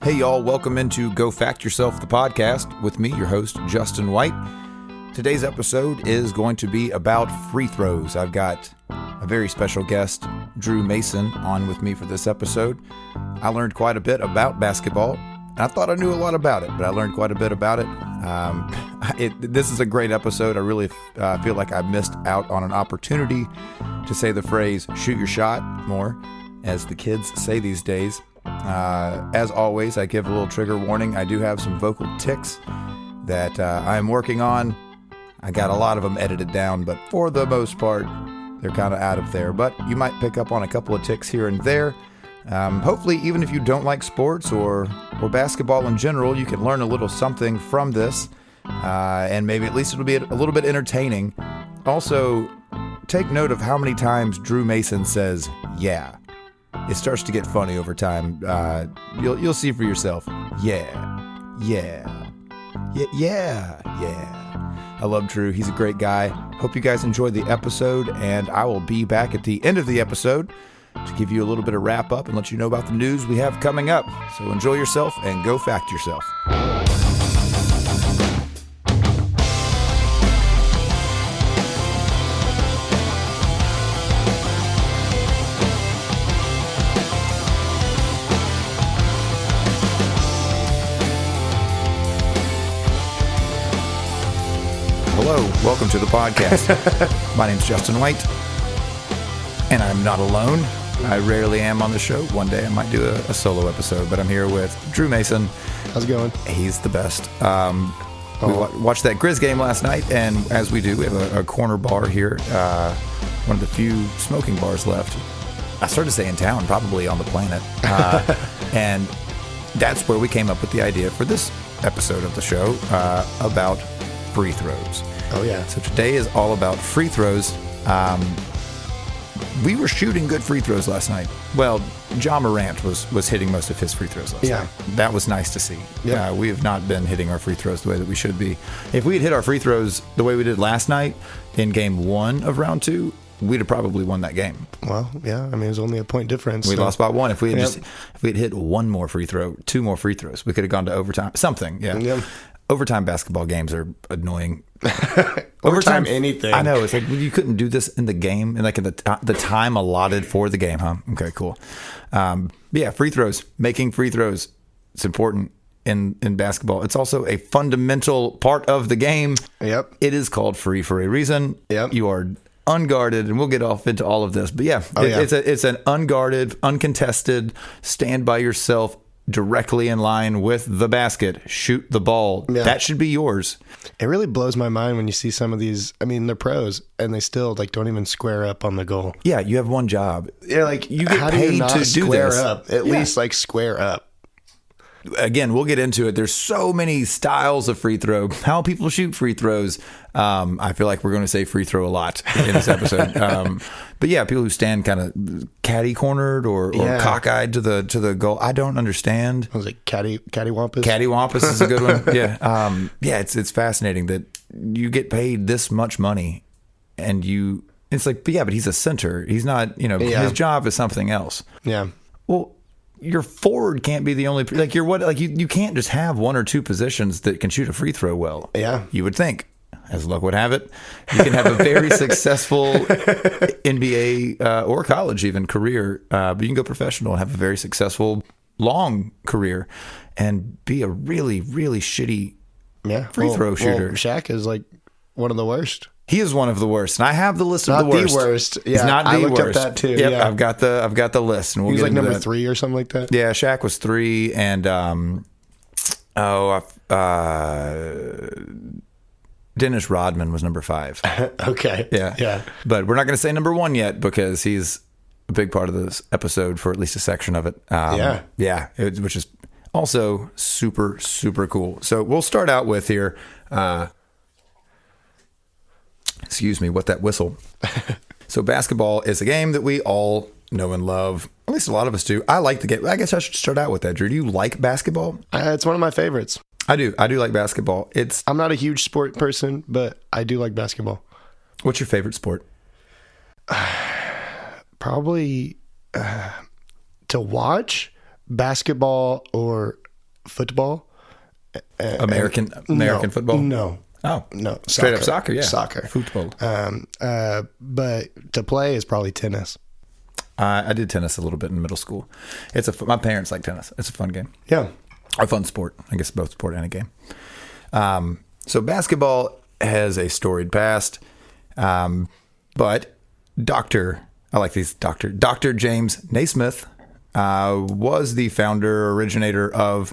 Hey, y'all, welcome into Go Fact Yourself, the podcast, with me, your host, Justin White. Today's episode is going to be about free throws. I've got a very special guest, Drew Mason, on with me for this episode. I learned quite a bit about basketball. I thought I knew a lot about it, but I learned quite a bit about it. This is a great episode. I really feel like I missed out on an opportunity to say the phrase, shoot your shot more, as the kids say these days. As always, I give a little trigger warning. I do have some vocal tics that I'm working on. I got a lot of them edited down, but for the most part, they're kind of out of there. But you might pick up on a couple of tics here and there. Hopefully, even if you don't like sports or basketball in general, you can learn a little something from this, and maybe at least it'll be a little bit entertaining. Also, take note of how many times Drew Mason says, yeah. It starts to get funny over time. You'll see for yourself. Yeah. I love Drew. He's a great guy. Hope you guys enjoyed the episode, and I will be back at the end of the episode to give you a little bit of wrap up and let you know about the news we have coming up. So enjoy yourself and go fact yourself. Hello, welcome to the podcast. My name's Justin White, and I'm not alone. I rarely am on the show. One day I might do a solo episode, but I'm here with Drew Mason. How's it going? He's the best. We watched that Grizz game last night, and as we do, we have a corner bar here, one of the few smoking bars left. I started to say in town, probably on the planet. And that's where we came up with the idea for this episode of the show about free throws. Oh, yeah. So today is all about free throws. We were shooting good free throws last night. Well, Ja Morant was hitting most of his free throws last night. That was nice to see. Yep. We have not been hitting our free throws the way that we should be. If we had hit our free throws the way we did last night in game 1 of round 2, we'd have probably won that game. Well, yeah. I mean, it was only a point difference. We lost by 1. If we had hit one more free throw, 2 more free throws, we could have gone to overtime. Something, yeah. Yep. Overtime basketball games are annoying. Overtime anything. I know. It's like you couldn't do this in the game and like in the time allotted for the game, huh? Okay, cool. Yeah, free throws. Making free throws. It's important in basketball. It's also a fundamental part of the game. Yep. It is called free for a reason. Yep. You are unguarded, and we'll get off into all of this. But yeah, it's an unguarded, uncontested, stand by yourself, directly in line with the basket, shoot the ball. Yeah. That should be yours. It really blows my mind when you see some of these. I mean, they're pros and they still like don't even square up on the goal. Yeah, you have one job. Yeah, like you get paid to do square this. Up. At least like square up. Again, we'll get into it. There's so many styles of free throw, how people shoot free throws. I feel like we're going to say free throw a lot in this episode. But yeah, people who stand kind of caddy cornered or cockeyed to the goal. I don't understand. Was it cattywampus? Cattywampus is a good one. Yeah. It's fascinating that you get paid this much money and it's like, but he's a center. He's not, his job is something else. Yeah. Well, your forward can't be the only, like you're what, like you can't just have 1 or 2 positions that can shoot a free throw well. Yeah. You would think, as luck would have it, you can have a very successful NBA or college even career, but you can go professional and have a very successful long career and be a really, really shitty free throw shooter. Well, Shaq is like one of the worst. He is one of the worst, and I have the list of the worst. Not the worst. Yeah, he's not the I looked worst. Up that too. Yep, yeah. I've got the list, and we'll he was get like into number that. 3 or something like that. Yeah, Shaq was 3, and Dennis Rodman was number 5. Okay. Yeah. But we're not going to say number 1 yet because he's a big part of this episode for at least a section of it. Which is also super, super cool. So we'll start out with here. Excuse me, what that whistle. So basketball is a game that we all know and love. At least a lot of us do. I like the game. I guess I should start out with that. Drew, do you like basketball? It's one of my favorites. I do like basketball. I'm not a huge sport person, but I do like basketball. What's your favorite sport? Probably to watch basketball or football. American football? No. Oh. No. Straight up soccer, yeah. Soccer. Football. But to play is probably tennis. I did tennis a little bit in middle school. My parents like tennis. It's a fun game. Yeah. A fun sport. I guess both sport and a game. So basketball has a storied past. But Dr. James Naismith was the founder, originator of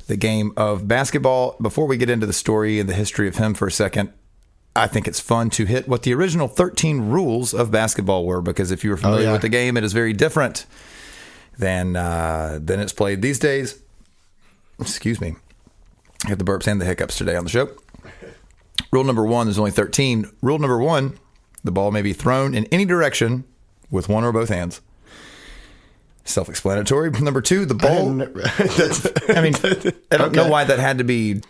the game of basketball. Before we get into the story and the history of him for a second, I think it's fun to hit what the original 13 rules of basketball were, because if you were familiar with the game, it is very different than it's played these days. Excuse me. I have the burps and the hiccups today on the show. Rule number 1, there's only 13. Rule number 1, the ball may be thrown in any direction with one or both hands. Self-explanatory. Number 2, the ball. I don't know why that had to be.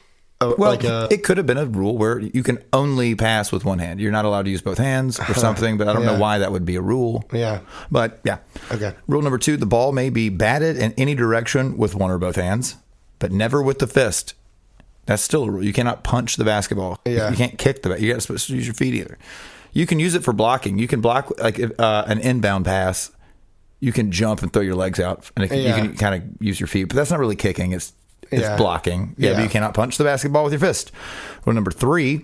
It could have been a rule where you can only pass with one hand. You're not allowed to use both hands or something, but I don't know why that would be a rule. Yeah. But yeah. Okay. Rule number 2, the ball may be batted in any direction with one or both hands, but never with the fist. That's still a rule. You cannot punch the basketball. Yeah. You can't kick the You're not supposed to use your feet either. You can use it for blocking. You can block an inbound pass. You can jump and throw your legs out, and you can kind of use your feet. But that's not really kicking. It's blocking. Yeah, but you cannot punch the basketball with your fist. Rule number 3,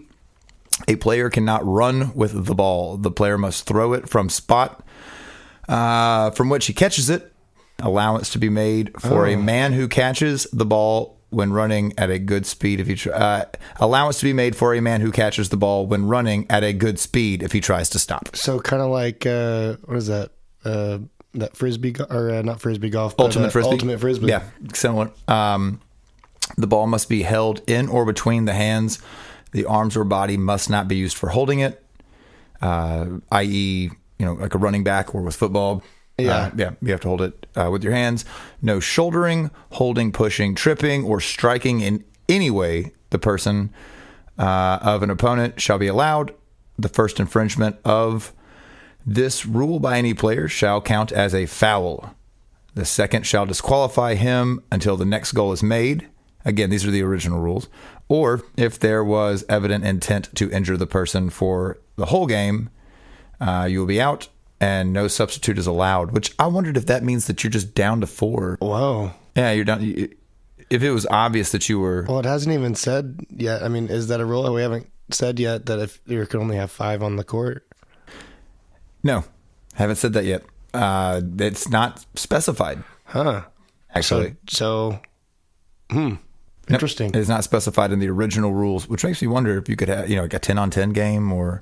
a player cannot run with the ball. The player must throw it from spot from which he catches it. Allowance to be made for a man who catches the ball when running at a good speed. Allowance to be made for a man who catches the ball when running at a good speed if he tries to stop. So kind of like what is that? That frisbee or not frisbee golf? Ultimate frisbee. Ultimate frisbee. Yeah, similar. The ball must be held in or between the hands. The arms or body must not be used for holding it, i.e., like a running back or with football. You have to hold it with your hands. No shouldering, holding, pushing, tripping, or striking in any way the person of an opponent shall be allowed. The first infringement of this rule by any player shall count as a foul. The second shall disqualify him until the next goal is made. Again, these are the original rules. Or if there was evident intent to injure the person for the whole game, you will be out. And no substitute is allowed, which I wondered if that means that you're just down to 4. Whoa. Yeah, you're down. If it was obvious that you were. Well, it hasn't even said yet. I mean, is that a rule? We haven't said yet that if you can only have 5 on the court? No, haven't said that yet. It's not specified. Huh. Actually. So interesting. Nope, it's not specified in the original rules, which makes me wonder if you could have, like a 10-on-10 game or.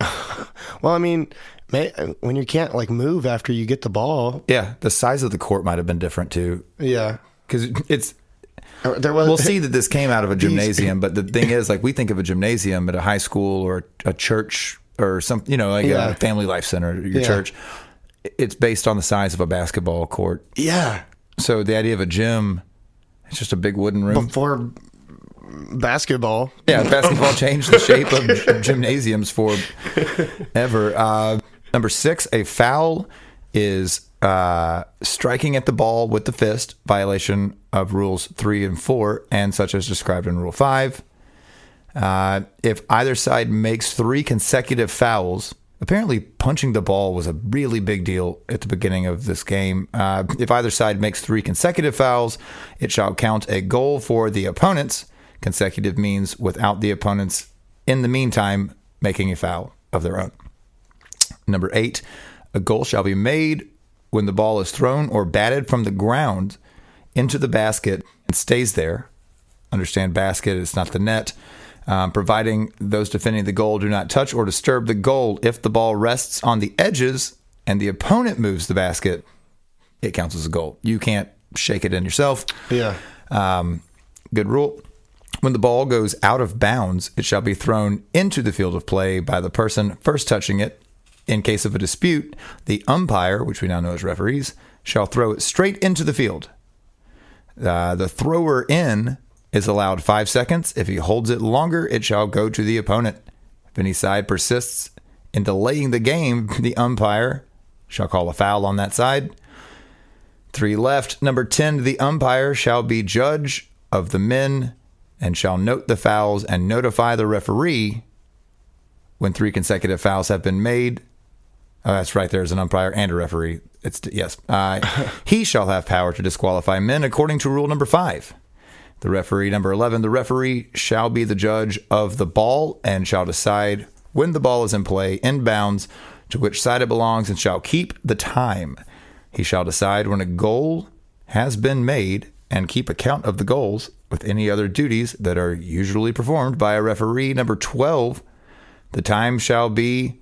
Well, I mean, when you can't move after you get the ball. Yeah, the size of the court might have been different too. Yeah, because we'll see that this came out of a gymnasium, but the thing is, we think of a gymnasium at a high school or a church or something, a family life center, your church. It's based on the size of a basketball court. Yeah. So the idea of a gym, it's just a big wooden room. Before basketball. Yeah, basketball changed the shape of gymnasiums forever. Number 6, a foul is striking at the ball with the fist, violation of rules 3 and 4, and such as described in rule 5. If either side makes 3 consecutive fouls, apparently punching the ball was a really big deal at the beginning of this game. If either side makes 3 consecutive fouls, it shall count a goal for the opponents. Consecutive means without the opponents in the meantime making a foul of their own. Number 8, a goal shall be made when the ball is thrown or batted from the ground into the basket and stays there. Understand basket, it's not the net. Providing those defending the goal do not touch or disturb the goal. If the ball rests on the edges and the opponent moves the basket, it counts as a goal. You can't shake it in yourself. Yeah. Good rule. When the ball goes out of bounds, it shall be thrown into the field of play by the person first touching it. In case of a dispute, the umpire, which we now know as referees, shall throw it straight into the field. The thrower in is allowed 5 seconds. If he holds it longer, it shall go to the opponent. If any side persists in delaying the game, the umpire shall call a foul on that side. 3 left. Number 10, the umpire shall be judge of the men and shall note the fouls and notify the referee when 3 consecutive fouls have been made. Oh, that's right. There's an umpire and a referee. Yes. He shall have power to disqualify men according to rule number 5. The referee, number 11, the referee shall be the judge of the ball and shall decide when the ball is in play, in bounds, to which side it belongs, and shall keep the time. He shall decide when a goal has been made and keep account of the goals with any other duties that are usually performed by a referee. Number 12, the time shall be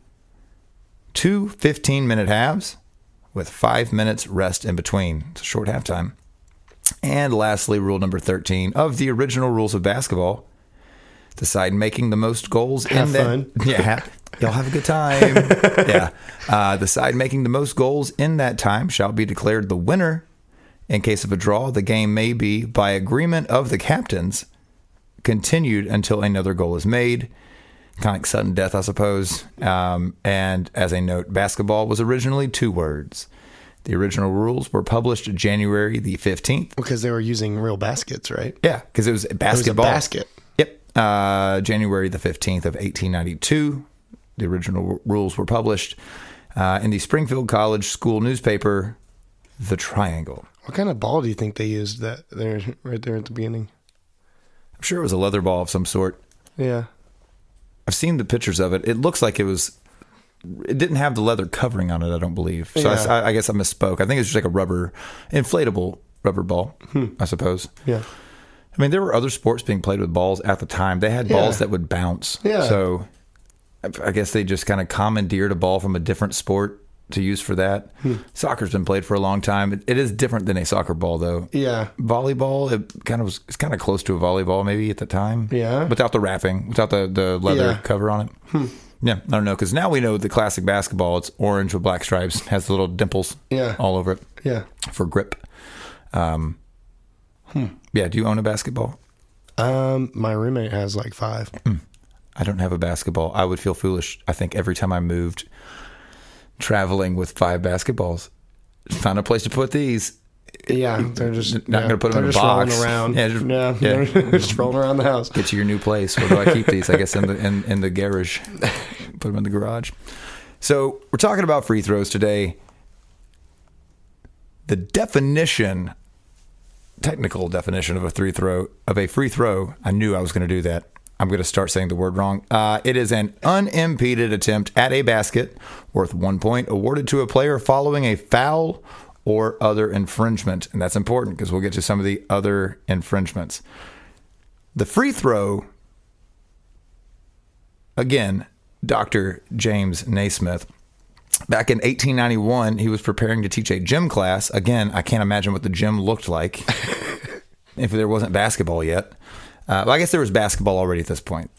2 15-minute halves with 5 minutes rest in between. It's a short halftime. And lastly, rule number 13 of the original rules of basketball, the side making the most goals Have fun. Yeah, y'all have a good time. Yeah. The side making the most goals in that time shall be declared the winner. In case of a draw, the game may be, by agreement of the captains, continued until another goal is made. Kind of like sudden death, I suppose. And as a note, basketball was originally 2 words. The original rules were published January the 15th. Because they were using real baskets, right? Yeah, because it was basketball. It was a basket. Yep. January the 15th of 1892. The original rules were published in the Springfield College school newspaper, The Triangle. What kind of ball do you think they used right there at the beginning? I'm sure it was a leather ball of some sort. Yeah. I've seen the pictures of it. It looks like it didn't have the leather covering on it, I don't believe. So Yeah. I guess I misspoke. I think it's just like a inflatable rubber ball, I suppose. Yeah. I mean, there were other sports being played with balls at the time. They had balls that would bounce. Yeah. So I guess they just kind of commandeered a ball from a different sport to use for that. Soccer's been played for a long time. It is different than a soccer ball, though. Yeah. Volleyball, it's kind of close to a volleyball maybe at the time. Yeah. Without the wrapping, without the leather cover on it. Yeah, I don't know, because now we know the classic basketball, it's orange with black stripes, has the little dimples all over it for grip. Yeah, do you own a basketball? My roommate has like 5. I don't have a basketball. I would feel foolish, I think, every time I moved traveling with 5 basketballs. Found a place to put these. Yeah, they're just not going to put them in a box. Rolling around. Yeah, They're just rolling around the house. Get to your new place. Where do I keep these? I guess in the garage. Put them in the garage. So we're talking about free throws today. The technical definition of a free throw. I knew I was going to do that. I'm going to start saying the word wrong. It is an unimpeded attempt at a basket worth 1 point awarded to a player following a foul or other infringement. And that's important because we'll get to some of the other infringements. The free throw, again, Dr. James Naismith, back in 1891, he was preparing to teach a gym class. Again, I can't imagine what the gym looked like if there wasn't basketball yet. Well, I guess there was basketball already at this point.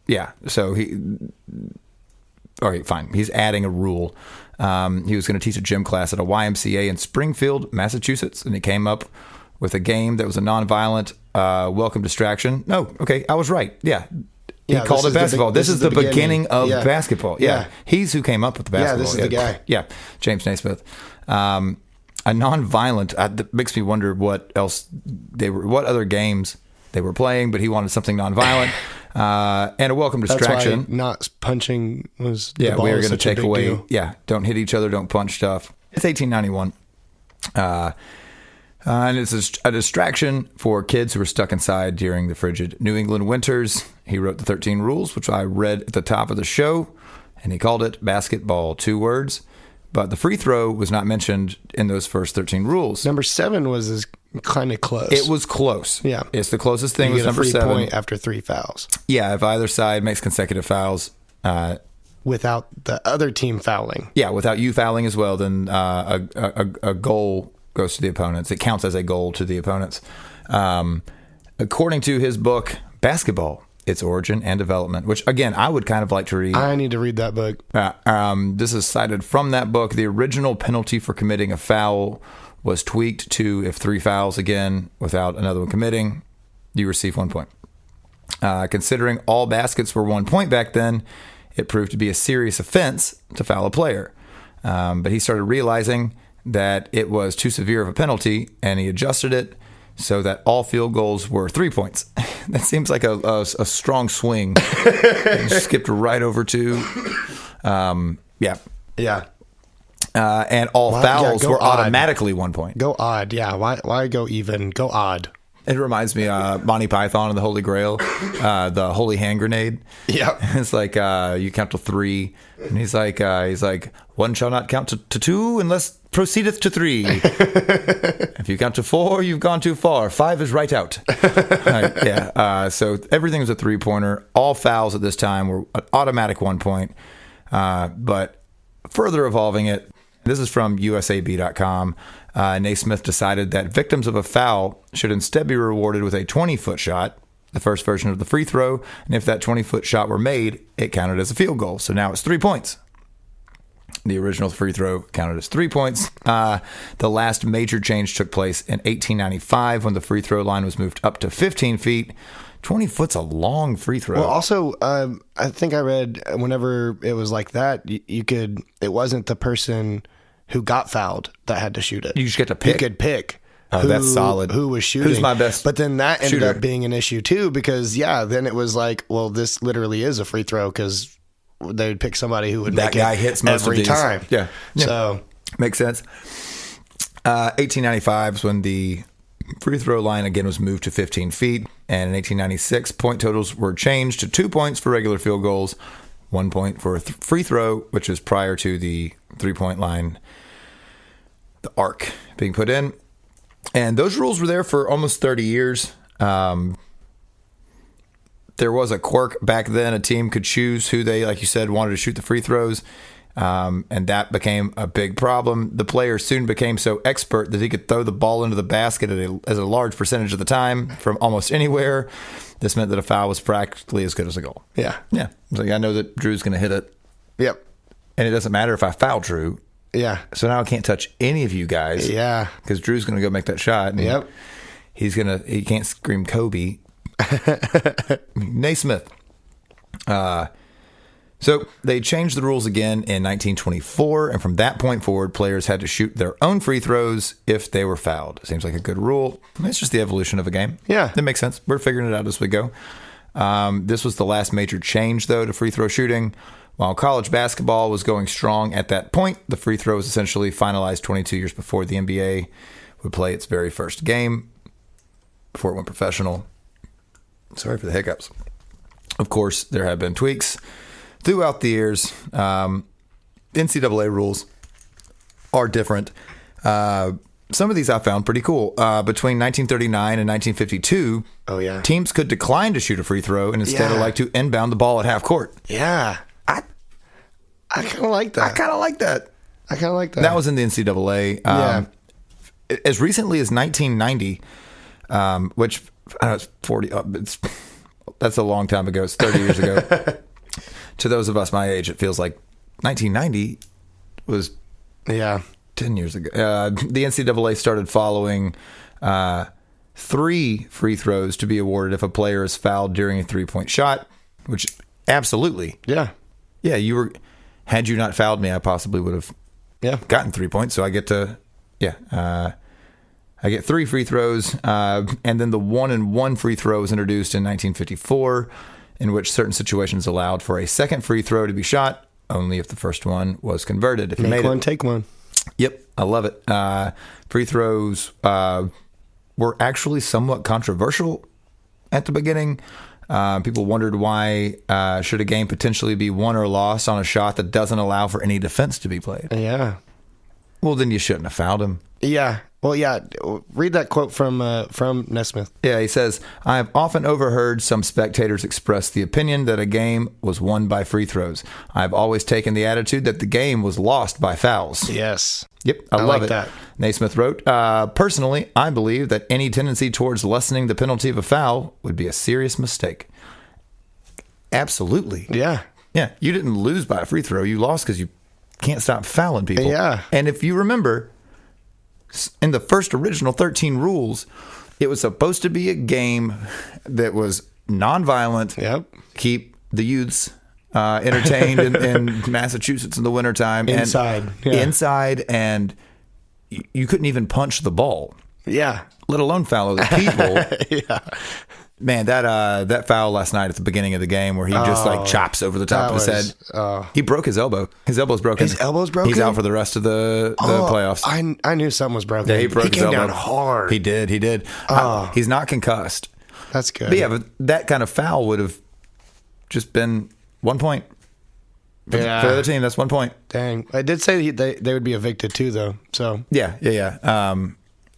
Yeah, so all right, fine. He's adding a rule. He was going to teach a gym class at a YMCA in Springfield, Massachusetts, and he came up with a game that was a nonviolent welcome distraction. No, okay, I was right. Yeah. He called it basketball. This is the beginning of basketball. Yeah. He's who came up with the basketball. Yeah, this is the guy. Yeah, James Naismith. A nonviolent, that makes me wonder what other games they were playing, but he wanted something nonviolent. And a welcome distraction. That's why not punching was we are going to take away. Deal. Yeah, don't hit each other, don't punch stuff. It's 1891. And it's a distraction for kids who were stuck inside during the frigid New England winters. He wrote the 13 rules, which I read at the top of the show, and he called it basketball, 2 words. But the free throw was not mentioned in those first 13 rules. Number 7 was kind of close. It was close. Yeah. It's the closest thing was number 7. Point after 3 fouls. Yeah, if either side makes consecutive fouls. Without the other team fouling. Yeah, without you fouling as well, then a goal goes to the opponents. It counts as a goal to the opponents. According to his book, Basketball, Its Origin and Development, which, again, I would kind of like to read. I need to read that book. This is cited from that book. The original penalty for committing a foul was tweaked to, if 3 fouls again without another one committing, you receive 1 point. Considering all baskets were 1 point back then, it proved to be a serious offense to foul a player. But he started realizing that it was too severe of a penalty, and he adjusted it so that all field goals were 3 points. That seems like a strong swing. Skipped right over 2. Yeah. And all fouls were odd. automatically 1 point. Go odd. Yeah. Why go even? Go odd. It reminds me of Monty Python and the Holy Grail, the holy hand grenade. Yeah. It's like you count to 3, and he's like, one shall not count to 2 unless proceedeth to 3. If you count to 4, you've gone too far. 5 is right out. So everything was a 3-pointer. All fouls at this time were an automatic 1 point. But further evolving it, this is from USAB.com. Naismith decided that victims of a foul should instead be rewarded with a 20-foot shot, the first version of the free throw, and if that 20-foot shot were made, it counted as a field goal. So now it's 3 points. The original free throw counted as 3 points. The last major change took place in 1895 when the free throw line was moved up to 15 feet. 20 foot's a long free throw. Well, also, I think I read whenever it was like that, it wasn't the person who got fouled that had to shoot it. You just get to pick. You could pick. Oh, that's solid. Who was shooting? Who's my best? But then that ended shooter? up being an issue too, because then it was like, well, this literally is a free throw because they'd pick somebody who would that make guy it hits most every of these. time. Yeah. So makes sense. 1895 is when the free throw line again was moved to 15 feet, and in 1896, point totals were changed to 2 points for regular field goals, 1 point for a free throw, which is prior to the 3-point line, the arc being put in. And those rules were there for almost 30 years. There was a quirk back then. A team could choose who they, like you said, wanted to shoot the free throws. And that became a big problem. The player soon became so expert that he could throw the ball into the basket as a large percentage of the time from almost anywhere. This meant that a foul was practically as good as a goal. yeah. So I know that Drew's going to hit it. Yep. And it doesn't matter if I foul Drew. Yeah. So now I can't touch any of you guys. Yeah. Because Drew's going to go make that shot. And Yep. he can't scream Kobe. Naismith. So they changed the rules again in 1924, and from that point forward, players had to shoot their own free throws if they were fouled. Seems like a good rule. It's just the evolution of a game. Yeah. That makes sense. We're figuring it out as we go. This was the last major change, though, to free throw shooting. While college basketball was going strong at that point, the free throw was essentially finalized 22 years before the NBA would play its very first game, before it went professional. Sorry for the hiccups. Of course, there have been tweaks throughout the years. NCAA rules are different. Some of these I found pretty cool. Between 1939 and 1952, teams could decline to shoot a free throw and instead elect to inbound the ball at half court. Yeah. I kind of like that. That was in the NCAA. As recently as 1990, which I know it's 40. That's a long time ago. It's 30 years ago. To those of us my age, it feels like 1990 was 10 years ago. The NCAA started following 3 free throws to be awarded if a player is fouled during a 3-point shot, which absolutely. Yeah, had you not fouled me, I possibly would have gotten 3 points. So I get to, I get 3 free throws. And then the 1-and-1 free throw was introduced in 1954, in which certain situations allowed for a second free throw to be shot only if the first one was converted. If you Make made one, it, take one. Yep, I love it. Free throws were actually somewhat controversial at the beginning. People wondered why should a game potentially be won or lost on a shot that doesn't allow for any defense to be played. Yeah. Well, then you shouldn't have fouled him. Yeah. Well, yeah. Read that quote from Naismith. Yeah, he says, I have often overheard some spectators express the opinion that a game was won by free throws. I have always taken the attitude that the game was lost by fouls. Yes. Yep, I love like it. that. Naismith wrote, personally, I believe that any tendency towards lessening the penalty of a foul would be a serious mistake. Absolutely. Yeah. Yeah, you didn't lose by a free throw. You lost because you can't stop fouling people. Yeah. And if you remember, in the first original 13 rules, it was supposed to be a game that was nonviolent. Yep. Keep the youths entertained in Massachusetts in the wintertime. Inside. Inside, and you couldn't even punch the ball. Yeah. let alone foul other people. Yeah. Man, that foul last night at the beginning of the game where he just like chops over the top of his head. He broke his elbow. His elbow's broken. His elbow's broken? He's out for the rest of the playoffs. I knew something was broken. Yeah, he broke his came elbow. down hard. He did. He's not concussed. That's good. But yeah, but that kind of foul would have just been 1 point. For the other team, that's 1 point. Dang. I did say they would be evicted too, though. So Yeah.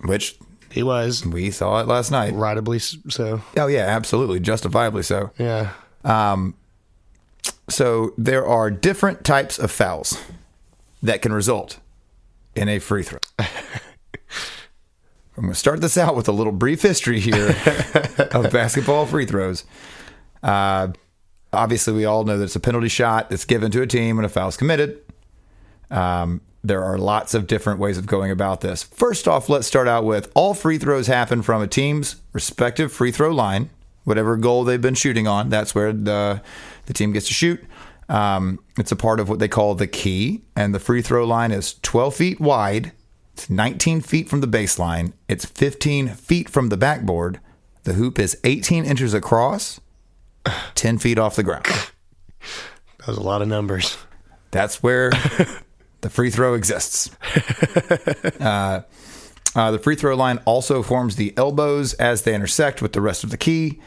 Which he was. we saw it last night. Rightably so. Oh, yeah, absolutely. Justifiably so. Yeah. So there are different types of fouls that can result in a free throw. I'm going to start this out with a little brief history here of basketball free throws. Obviously, we all know that it's a penalty shot that's given to a team when a foul is committed. There are lots of different ways of going about this. First off, let's start out with all free throws happen from a team's respective free throw line. Whatever goal they've been shooting on, that's where the team gets to shoot. It's a part of what they call the key, and the free throw line is 12 feet wide. It's 19 feet from the baseline. It's 15 feet from the backboard. The hoop is 18 inches across, 10 feet off the ground. That was a lot of numbers. That's where the free throw exists. The free throw line also forms the elbows as they intersect with the rest of the key.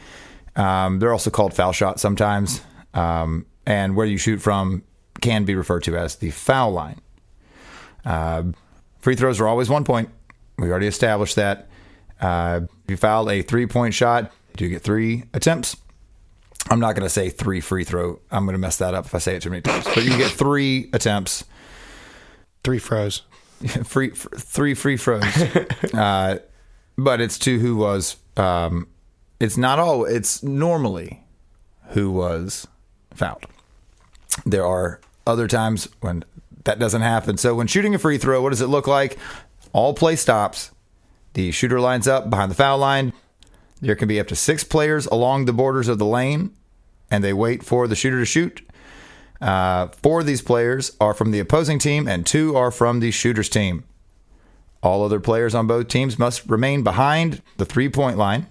They're also called foul shots sometimes. And where you shoot from can be referred to as the foul line. Free throws are always 1 point. We already established that. If you foul a 3-point shot, you do get 3 attempts. I'm not going to say 3 free throw. I'm going to mess that up if I say it too many times. But you get 3 attempts. 3 froze. 3 free throws. But it's to who was. It's not all. It's normally who was fouled. There are other times when that doesn't happen. So when shooting a free throw, what does it look like? All play stops. The shooter lines up behind the foul line. There can be up to 6 players along the borders of the lane, and they wait for the shooter to shoot. 4 of these players are from the opposing team, and 2 are from the shooter's team. All other players on both teams must remain behind the 3-point line,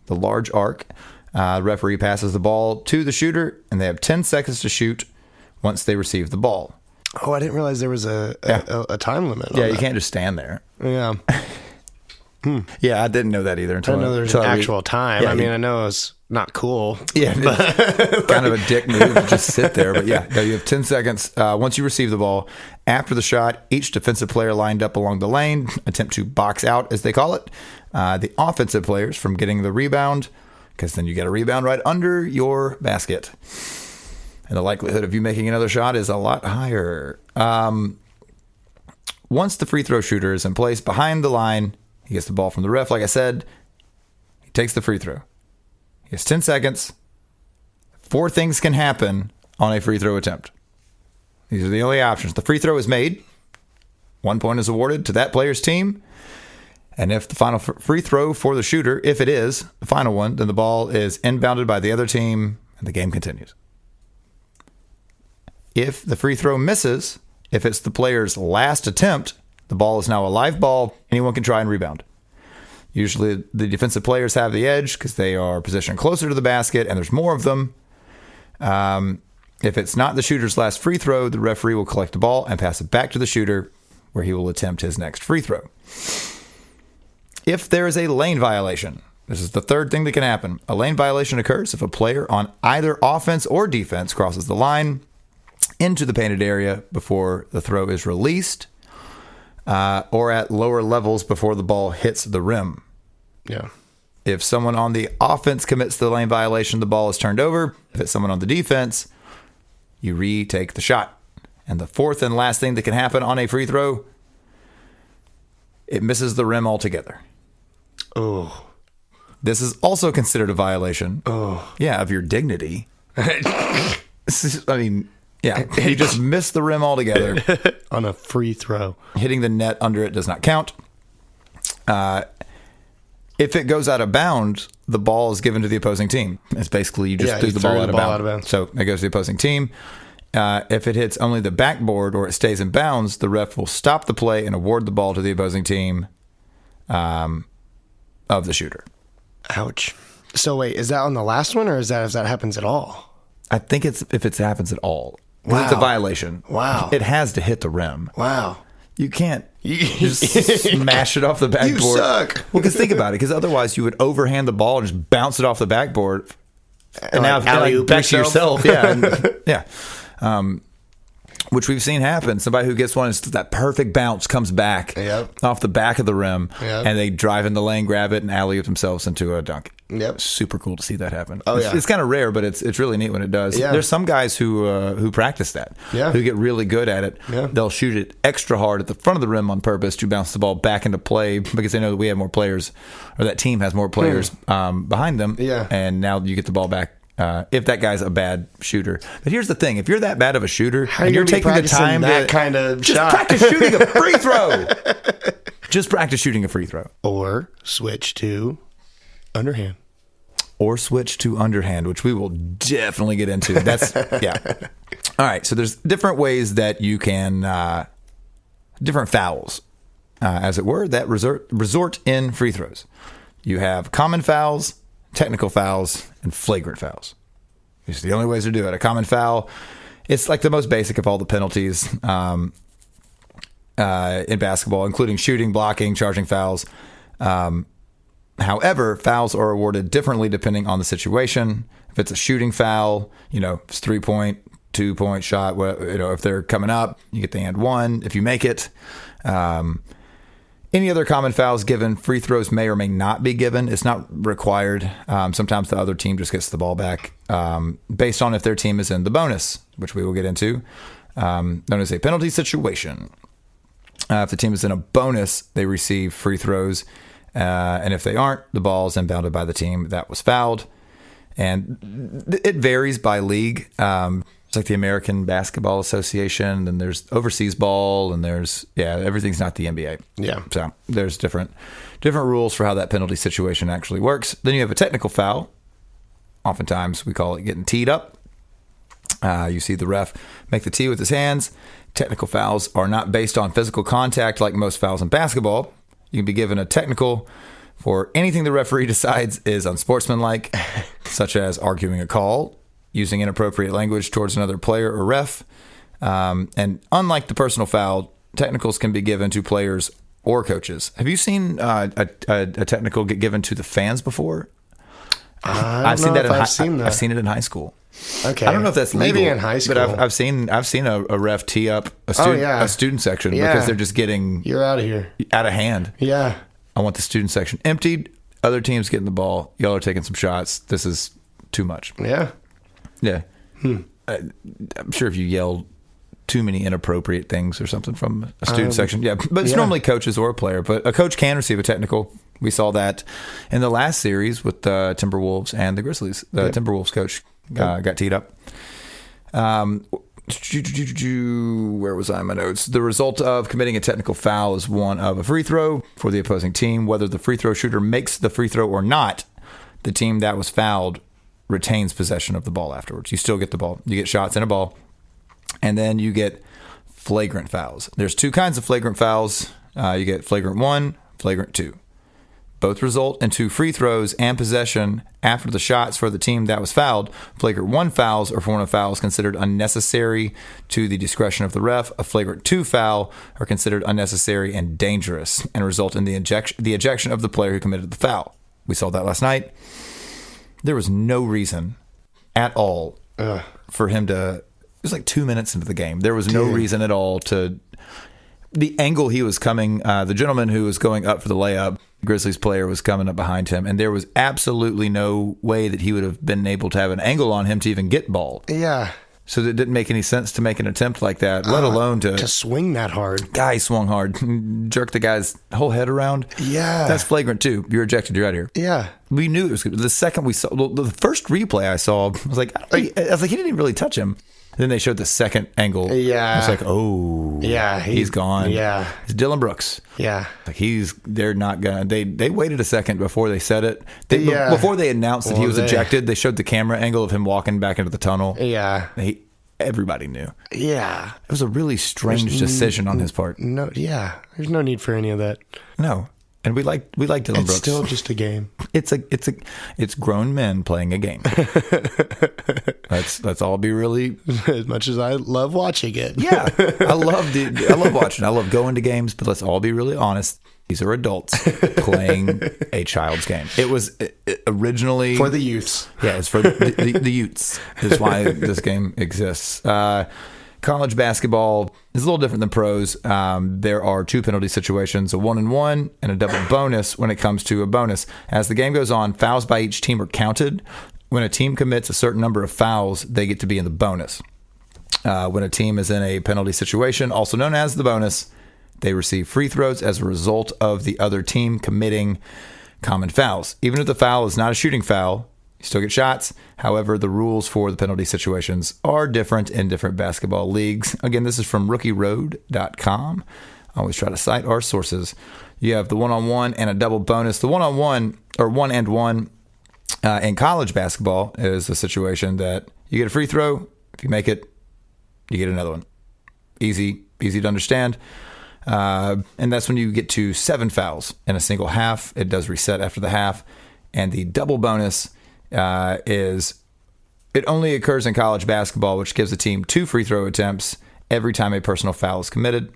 the large arc. The referee passes the ball to the shooter, and they have 10 seconds to shoot once they receive the ball. Oh, I didn't realize there was a time limit. Yeah, you can't just stand there. Yeah. Yeah, I didn't know that either. I didn't know there's an actual time. Yeah, I mean, I know it's not cool. Yeah, it's kind of a dick move to just sit there. But yeah, no, you have 10 seconds. Once you receive the ball, after the shot, each defensive player lined up along the lane attempt to box out, as they call it, the offensive players from getting the rebound, because then you get a rebound right under your basket. And the likelihood of you making another shot is a lot higher. Once the free throw shooter is in place behind the line, he gets the ball from the ref. Like I said, he takes the free throw. He has 10 seconds. 4 things can happen on a free throw attempt. These are the only options. The free throw is made. 1 point is awarded to that player's team. And if the final free throw for the shooter, if it is the final one, then the ball is inbounded by the other team and the game continues. If the free throw misses, if it's the player's last attempt, the ball is now a live ball. Anyone can try and rebound. Usually the defensive players have the edge because they are positioned closer to the basket and there's more of them. If it's not the shooter's last free throw, the referee will collect the ball and pass it back to the shooter where he will attempt his next free throw. If there is a lane violation, this is the third thing that can happen. A lane violation occurs if a player on either offense or defense crosses the line into the painted area before the throw is released, or at lower levels before the ball hits the rim. Yeah. If someone on the offense commits the lane violation, the ball is turned over. If it's someone on the defense, you retake the shot. And the fourth and last thing that can happen on a free throw, it misses the rim altogether. Oh. This is also considered a violation. Oh. Yeah, of your dignity. I mean, yeah, you just miss the rim altogether. On a free throw. Hitting the net under it does not count. If it goes out of bounds, the ball is given to the opposing team. It's basically you just threw the ball out of bounds. So it goes to the opposing team. If it hits only the backboard or it stays in bounds, the ref will stop the play and award the ball to the opposing team. of the shooter. Ouch. So wait, is that on the last one, or is that if that happens at all? I think it's if it happens at all. Wow. It's a violation. Wow. It has to hit the rim. Wow. You can't just smash it off the backboard. You suck. Well, because think about it. Because otherwise, you would overhand the ball and just bounce it off the backboard, and Like now alley-oop back to yourself. yourself. Yeah, yeah. Which we've seen happen. Somebody who gets one, that perfect bounce comes back off the back of the rim, and they drive in the lane, grab it, and alley-oop themselves into a dunk. Yep. Super cool to see that happen. Oh, It's kind of rare, but it's really neat when it does. Yeah. There's some guys who practice that, who get really good at it. Yeah. They'll shoot it extra hard at the front of the rim on purpose to bounce the ball back into play because they know that we have more players, or that team has more players behind them. Yeah. And now you get the ball back. If that guy's a bad shooter. But here's the thing. If you're that bad of a shooter and you're taking the time that kind of just shot. practice shooting a free throw. Just practice shooting a free throw. Or switch to underhand. Or switch to underhand, which we will definitely get into. That's, yeah. All right. So there's different ways that you can, different fouls, as it were, that resort in free throws. You have common fouls, technical fouls, and flagrant fouls. These are the only ways to do it. A common foul, it's like the most basic of all the penalties in basketball, including shooting, blocking, charging fouls. However, fouls are awarded differently depending on the situation. If it's a shooting foul, it's 3-point, 2-point shot. If they're coming up, you get the and one. If you make it, any other common fouls given, free throws may or may not be given. It's not required. Sometimes the other team just gets the ball back based on if their team is in the bonus, which we will get into, known as a penalty situation. If the team is in a bonus, they receive free throws. And if they aren't, the ball is inbounded by the team that was fouled. And it varies by league. It's like the American Basketball Association, and there's overseas ball, and everything's not the NBA. Yeah. So there's different rules for how that penalty situation actually works. Then you have a technical foul. Oftentimes we call it getting teed up. You see the ref make the tee with his hands. Technical fouls are not based on physical contact like most fouls in basketball. You can be given a technical for anything the referee decides is unsportsmanlike, such as arguing a call, using inappropriate language towards another player or ref. And unlike the personal foul, technicals can be given to players or coaches. Have you seen a technical get given to the fans before? I've seen it in high school. Okay, I don't know if that's legal, maybe in high school, but I've seen a ref tee up a student section because they're just getting you're out of here, out of hand. Yeah, I want the student section emptied. Other teams getting the ball. Y'all are taking some shots. This is too much. Yeah. I'm sure if you yelled too many inappropriate things or something from a student section, but it's normally coaches or a player. But a coach can receive a technical. We saw that in the last series with the Timberwolves and the Grizzlies. The Timberwolves coach got teed up. Where was I in my notes? The result of committing a technical foul is one of a free throw for the opposing team. Whether the free throw shooter makes the free throw or not, the team that was fouled retains possession of the ball afterwards. You still get the ball. You get shots in a ball. And then you get flagrant fouls. There's two kinds of flagrant fouls. You get flagrant 1, flagrant 2. Both result in 2 free throws and possession after the shots for the team that was fouled. Flagrant 1 fouls are when a foul is considered unnecessary to the discretion of the ref. A flagrant 2 foul are considered unnecessary and dangerous and result in the ejection of the player who committed the foul. We saw that last night. There was no reason at all for him to... It was like 2 minutes into the game. There was no reason at all to... The angle he was coming... the gentleman who was going up for the layup... Grizzlies player was coming up behind him, and there was absolutely no way that he would have been able to have an angle on him to even get ball. Yeah. So it didn't make any sense to make an attempt like that, let alone to swing that hard. Guy swung hard, jerked the guy's whole head around. Yeah. That's flagrant too. You're ejected. You're out of here. Yeah. We knew it was good. The second we saw, the first replay I saw, I was like, he didn't even really touch him. Then they showed the second angle. Yeah. I was like, oh. Yeah. He's gone. Yeah. It's Dylan Brooks. Yeah. Like they're not going to, they waited a second before they said it. Before they announced that he was ejected, they showed the camera angle of him walking back into the tunnel. Yeah. Everybody knew. Yeah. It was a really strange decision on his part. No. Yeah. There's no need for any of that. No. And we like Dylan Brooks. It's still just a game. It's grown men playing a game. Let's all be really. As much as I love watching it. Yeah, I love watching. I love going to games, but let's all be really honest. These are adults playing a child's game. It was originally For the youths. Yeah, it's for the youths. Is why this game exists. College basketball is a little different than pros. There are 2 penalty situations, a 1-and-1 and a double bonus when it comes to a bonus. As the game goes on, fouls by each team are counted. When a team commits a certain number of fouls, they get to be in the bonus. When a team is in a penalty situation, also known as the bonus, they receive free throws as a result of the other team committing common fouls. Even if the foul is not a shooting foul, you still get shots. However, the rules for the penalty situations are different in different basketball leagues. Again, this is from rookieroad.com. I always try to cite our sources. You have the 1-on-1 and a double bonus. The 1-on-1 or 1-and-1 in college basketball is a situation that you get a free throw. If you make it, you get another one. Easy to understand. And that's when you get to 7 fouls in a single half. It does reset after the half. And the double bonus it only occurs in college basketball, which gives the team 2 free throw attempts every time a personal foul is committed.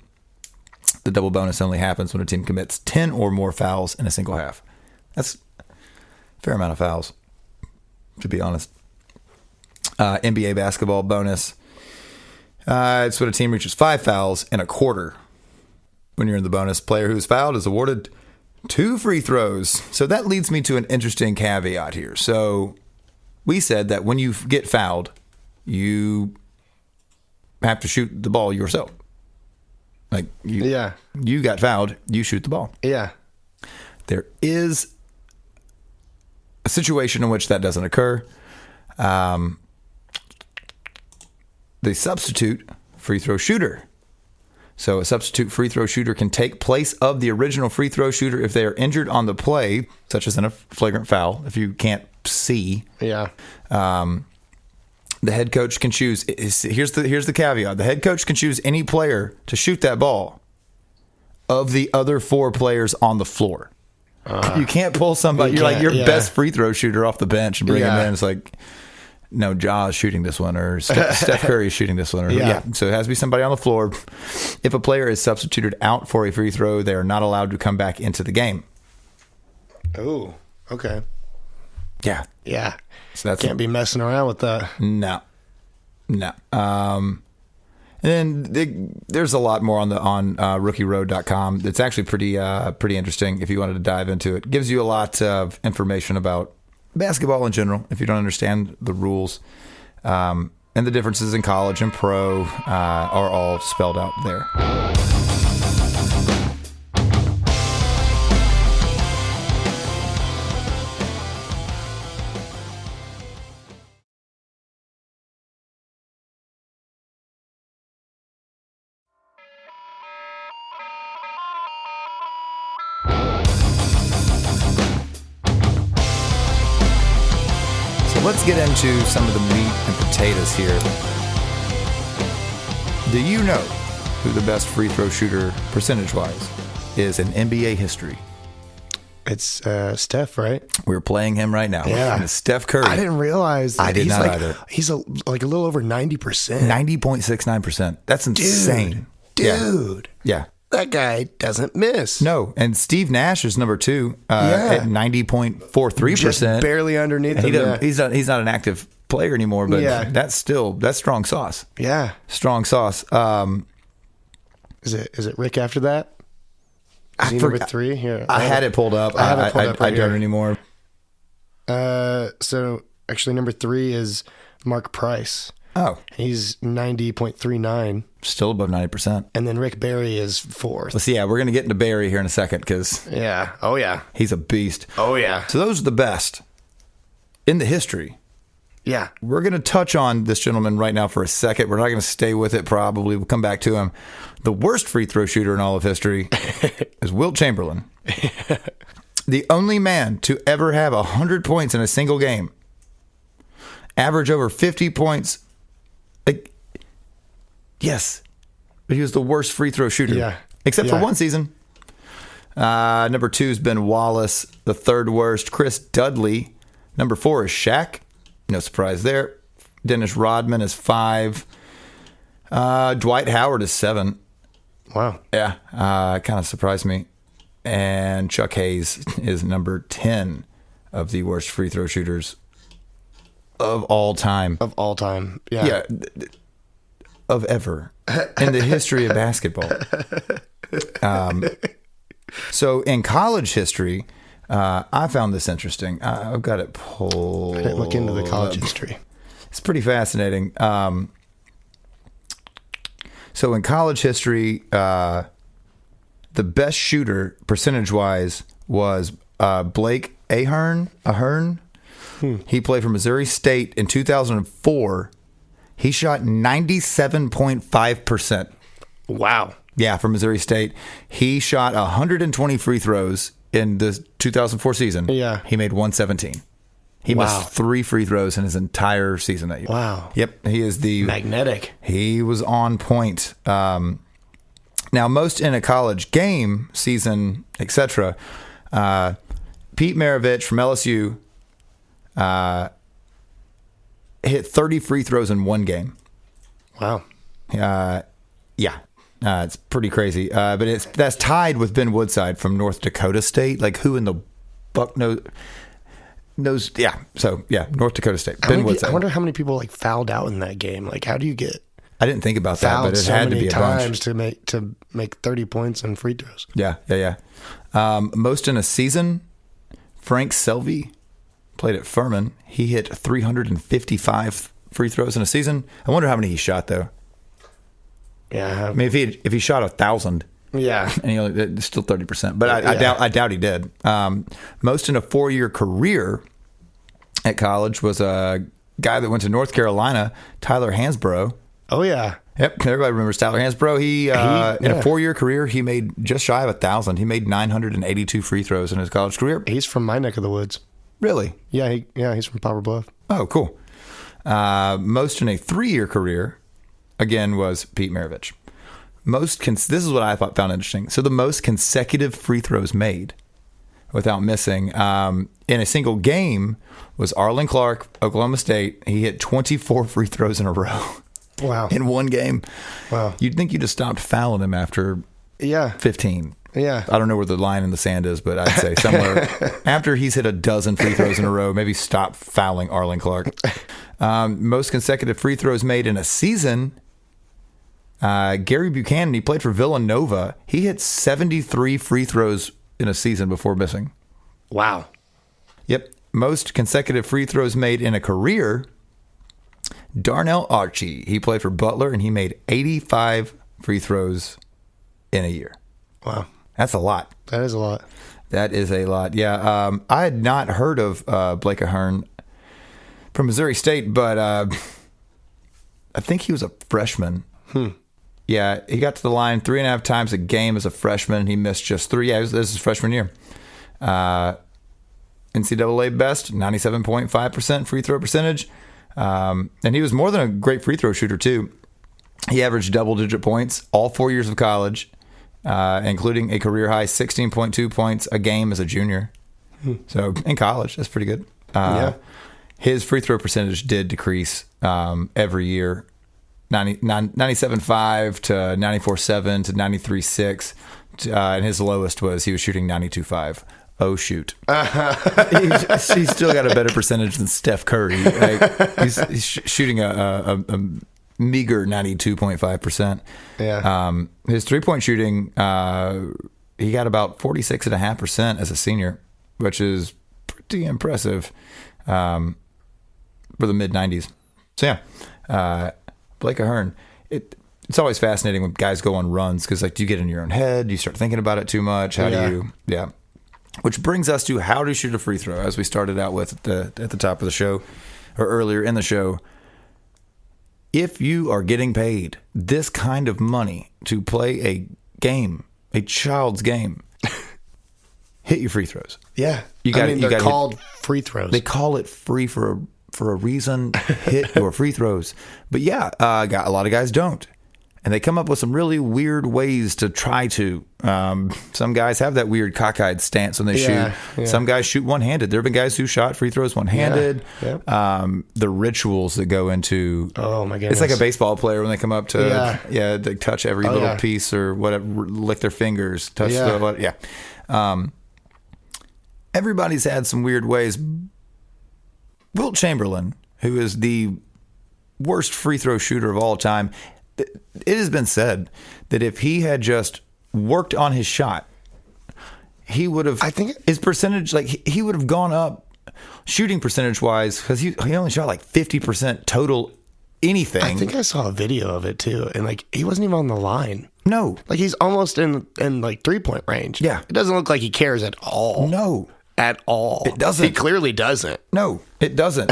The double bonus only happens when a team commits 10 or more fouls in a single half. That's a fair amount of fouls, to be honest. NBA basketball bonus. It's when a team reaches 5 fouls in a quarter. When you're in the bonus, player who's fouled is awarded 2 free throws. So that leads me to an interesting caveat here. So we said that when you get fouled, you have to shoot the ball yourself. Like you got fouled, you shoot the ball. Yeah. There is a situation in which that doesn't occur. The substitute free throw shooter. So a substitute free throw shooter can take place of the original free throw shooter if they are injured on the play, such as in a flagrant foul, if you can't see. Yeah. The head coach can choose. Here's the caveat. The head coach can choose any player to shoot that ball of the other 4 players on the floor. You can't pull somebody. You're like your best free throw shooter off the bench and bring him in. It's like, no, Ja's shooting this one, or Steph Curry is shooting this one. Or, So it has to be somebody on the floor. If a player is substituted out for a free throw, they are not allowed to come back into the game. Oh, okay. Yeah. Yeah. So that's Can't be messing around with that. No. And then there's a lot more on rookieroad.com. It's actually pretty interesting if you wanted to dive into it. It gives you a lot of information about basketball in general, if you don't understand the rules. And the differences in college and pro are all spelled out there. Let's get into some of the meat and potatoes here. Do you know who the best free throw shooter percentage-wise is in NBA history? It's Steph, right? We're playing him right now. Yeah. And it's Steph Curry. I didn't realize that. I did not either. He's like a little over 90%. 90.69%. That's insane. Dude. Yeah. That guy doesn't miss. No. And Steve Nash is number 2 at 90.43%. Just barely underneath him. He's not an active player anymore, but that's strong sauce. Yeah. Strong sauce. Is it Rick after that? Is he number 3? Here, I had it pulled up. I don't anymore. So actually number 3 is Mark Price. Oh. He's 90.39. Still above 90%. And then Rick Barry is 4th. Let's see. Yeah, we're going to get into Barry here in a second because Oh, yeah. He's a beast. Oh, yeah. So those are the best in the history. Yeah. We're going to touch on this gentleman right now for a second. We're not going to stay with it probably. We'll come back to him. The worst free throw shooter in all of history is Wilt Chamberlain. The only man to ever have 100 points in a single game. Average over 50 points. Yes. But he was the worst free throw shooter. Yeah. Except for one season. Number 2 is Ben Wallace, the third worst. Chris Dudley. Number 4 is Shaq. No surprise there. Dennis Rodman is 5. Dwight Howard is 7. Wow. Yeah, kind of surprised me. And Chuck Hayes is number 10 of the worst free throw shooters of all time. Of all time. Yeah. Yeah, of ever in the history of basketball. So in college history, I found this interesting. I've got it pulled. I didn't look into the college history. It's pretty fascinating. So in college history, the best shooter percentage-wise was Blake Ahern. He played for Missouri State in 2004. He shot 97.5%. Wow. Yeah, for Missouri State. He shot 120 free throws in the 2004 season. Yeah. He made 117. He missed 3 free throws in his entire season that year. Wow. Yep. He is the magnetic. He was on point. Now, most in a college game, season, etc. Pete Maravich from LSU hit 30 free throws in one game. Wow. Yeah. It's pretty crazy. But that's tied with Ben Woodside from North Dakota State. Like, who in the buck knows? Yeah. So, yeah, North Dakota State. Ben Woodside. I wonder how many people like fouled out in that game. Like, how do you get I didn't think about that, but it so had to many be a times bunch. to make 30 points and free throws? Yeah. Most in a season, Frank Selvey played at Furman. He hit 355 free throws in a season. I wonder how many he shot, though. Yeah. I mean, if he shot 1,000, Yeah. and it's still 30%, but I doubt he did. Most in a 4-year career at college was a guy that went to North Carolina, Tyler Hansbrough. Oh, yeah. Yep, everybody remembers Tyler Hansbrough. He in a 4-year career, he made just shy of 1,000. He made 982 free throws in his college career. He's from my neck of the woods. Really? Yeah, he's from Poplar Bluff. Oh, cool. Most in a 3-year career, again, was Pete Maravich. This is what I found interesting. So the most consecutive free throws made without missing in a single game was Arlen Clark, Oklahoma State. He hit 24 free throws in a row. Wow. In one game. Wow. You'd think you just stopped fouling him after 15. Yeah. I don't know where the line in the sand is, but I'd say somewhere after he's hit a dozen free throws in a row, maybe stop fouling Arlen Clark. Most consecutive free throws made in a season, Gary Buchanan, he played for Villanova. He hit 73 free throws in a season before missing. Wow. Yep. Most consecutive free throws made in a career, Darnell Archie. He played for Butler, and he made 85 free throws in a year. Wow. That's a lot. That is a lot. That is a lot. Yeah. I had not heard of Blake Ahern from Missouri State, but I think he was a freshman. Yeah, he got to the line 3.5 times a game as a freshman. He missed just 3. Yeah, this is his freshman year. NCAA best, 97.5% free throw percentage. And he was more than a great free throw shooter, too. He averaged double-digit points all 4 years of college, including a career-high 16.2 points a game as a junior. So in college, that's pretty good. His free throw percentage did decrease every year, 97.5 to 94.7 to 93.6. And his lowest was he was shooting 92.5. Oh, shoot. He's still got a better percentage than Steph Curry. Like, he's shooting a meager 92.5%. Yeah. His three-point shooting, he got about 46.5% as a senior, which is pretty impressive for the mid-90s. So, yeah, Blake Ahern. It's always fascinating when guys go on runs because, like, do you get in your own head? Do you start thinking about it too much? How do you... Yeah. Which brings us to how to shoot a free throw, as we started out with at the top of the show, or earlier in the show. If you are getting paid this kind of money to play a game, a child's game, hit your free throws. Yeah. They're called free throws. They call it free for a reason. Hit your free throws. But yeah, a lot of guys don't. And they come up with some really weird ways to try to. Some guys have that weird cockeyed stance when they shoot. Yeah. Some guys shoot one-handed. There have been guys who shot free throws one-handed. Yeah. The rituals that go into. Oh my goodness! It's like a baseball player when they come up to they touch every little yeah. piece or whatever, lick their fingers, touch everybody's had some weird ways. Wilt Chamberlain, who is the worst free throw shooter of all time. It has been said that if he had just worked on his shot, he would have. I think his percentage, like he would have gone up shooting percentage wise, because he only shot like 50% total anything. I think I saw a video of it too, and like he wasn't even on the line. No, Like he's almost in like 3-point range. Yeah. It doesn't look like he cares at all. no, At all. It doesn't. He clearly doesn't. no, it doesn't.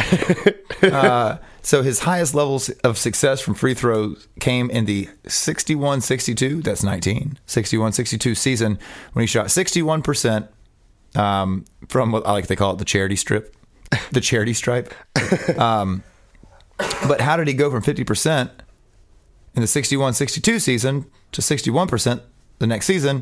So his highest levels of success from free throws came in the 61-62. That's 61-62 season when he shot 61% from what I like they call it the charity strip, the charity stripe. But how did he go from 50% in the 61-62 season to 61% the next season?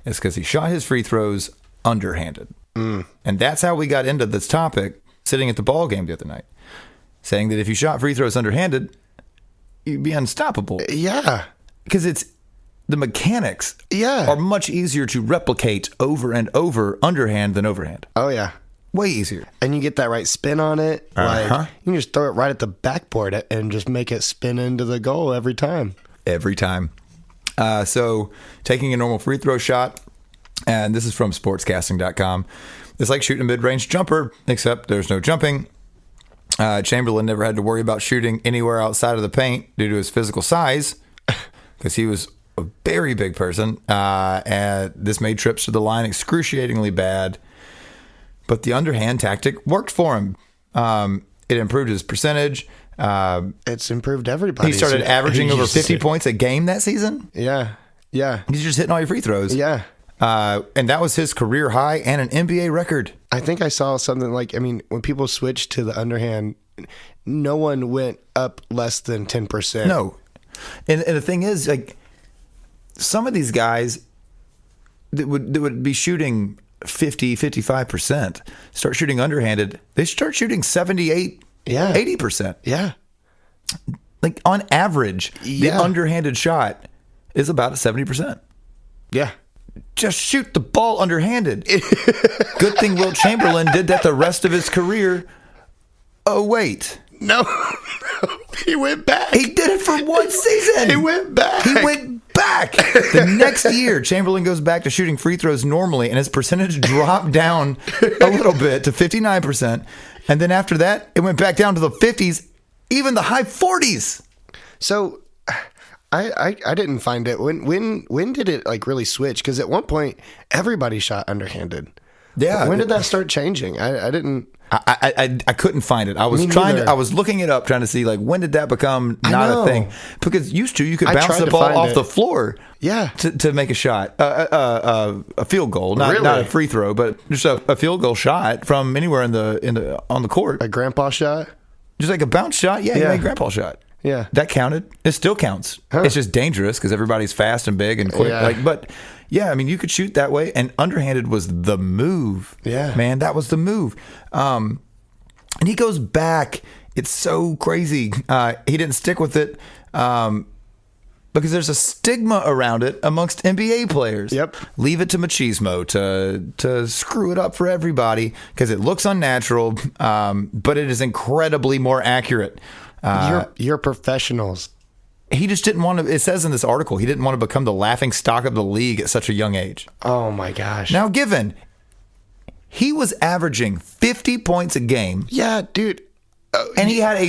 It's because he shot his free throws underhanded. And that's how we got into this topic sitting at the ball game the other night, saying that if you shot free throws underhanded, you'd be unstoppable. Yeah. Because it's the mechanics Yeah. are much easier to replicate over and over underhand than overhand. Oh yeah. Way easier. And you get that right spin on it. Uh-huh. Like you can just throw it right at the backboard and just make it spin into the goal every time. Every time. So taking a normal free throw shot, and this is from sportscasting.com, it's like shooting a mid-range jumper, except there's no jumping. Chamberlain never had to worry about shooting anywhere outside of the paint due to his physical size, because he was a very big person. And this made trips to the line excruciatingly bad. But the underhand tactic worked for him. It improved his percentage. It's improved everybody. He started averaging over 50 points a game that season. Yeah. Yeah. He's just hitting all your free throws. Yeah. And that was his career high and an NBA record. I think I saw something like, I mean, when people switched to the underhand, no one went up less than 10%. No. And the thing is, like, some of these guys that would be shooting 55%, start shooting underhanded, they start shooting 78, 80%. Yeah. Like, on average, the Yeah. underhanded shot is about 70%. Yeah. Just shoot the ball underhanded. Good thing Wilt Chamberlain did that the rest of his career. Oh, wait. No. He went back. He did it for one season. He went back. He went back. The next year, Chamberlain goes back to shooting free throws normally, and his percentage dropped down a little bit to 59%. And then after that, it went back down to the 50s, even the high 40s. So I didn't find it. When did it like really switch? Because at one point everybody shot underhanded. Yeah. When did that start changing? I didn't. I couldn't find it. I was I was looking it up, trying to see like when did that become not a thing? Because used to you could bounce tried the to ball find off it. the floor, Yeah. to make a shot, a field goal, not Really? a free throw, but just a field goal shot from anywhere on the court, A grandpa shot. just like a bounce shot. Yeah, you Yeah. made a grandpa shot. Yeah. That counted. It still counts. It's just dangerous because everybody's fast and big and quick. Yeah. But yeah, I mean, you could shoot that way, and underhanded was the move. Yeah. Man, that was the move. And he goes back. It's so crazy. He didn't stick with it because there's a stigma around it amongst NBA players. Yep. Leave it to machismo to screw it up for everybody because it looks unnatural, but it is incredibly more accurate. You're professionals. He just didn't want to. It says in this article he didn't want to become the laughing stock of the league at such a young age. Oh my gosh. Now, given he was averaging 50 points a game, Yeah, dude. and he had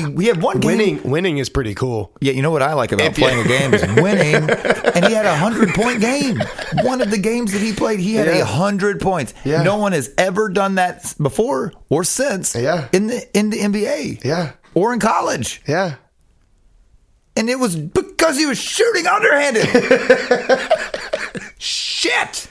one game. Winning is pretty cool. Yeah, you know what I like about playing a game is winning. And he had a 100-point game. One of the games that he played, he had 100 points. Yeah. No one has ever done that before or since. Yeah. In the NBA. Yeah. Or in college. Yeah. And it was because he was shooting underhanded. Shit.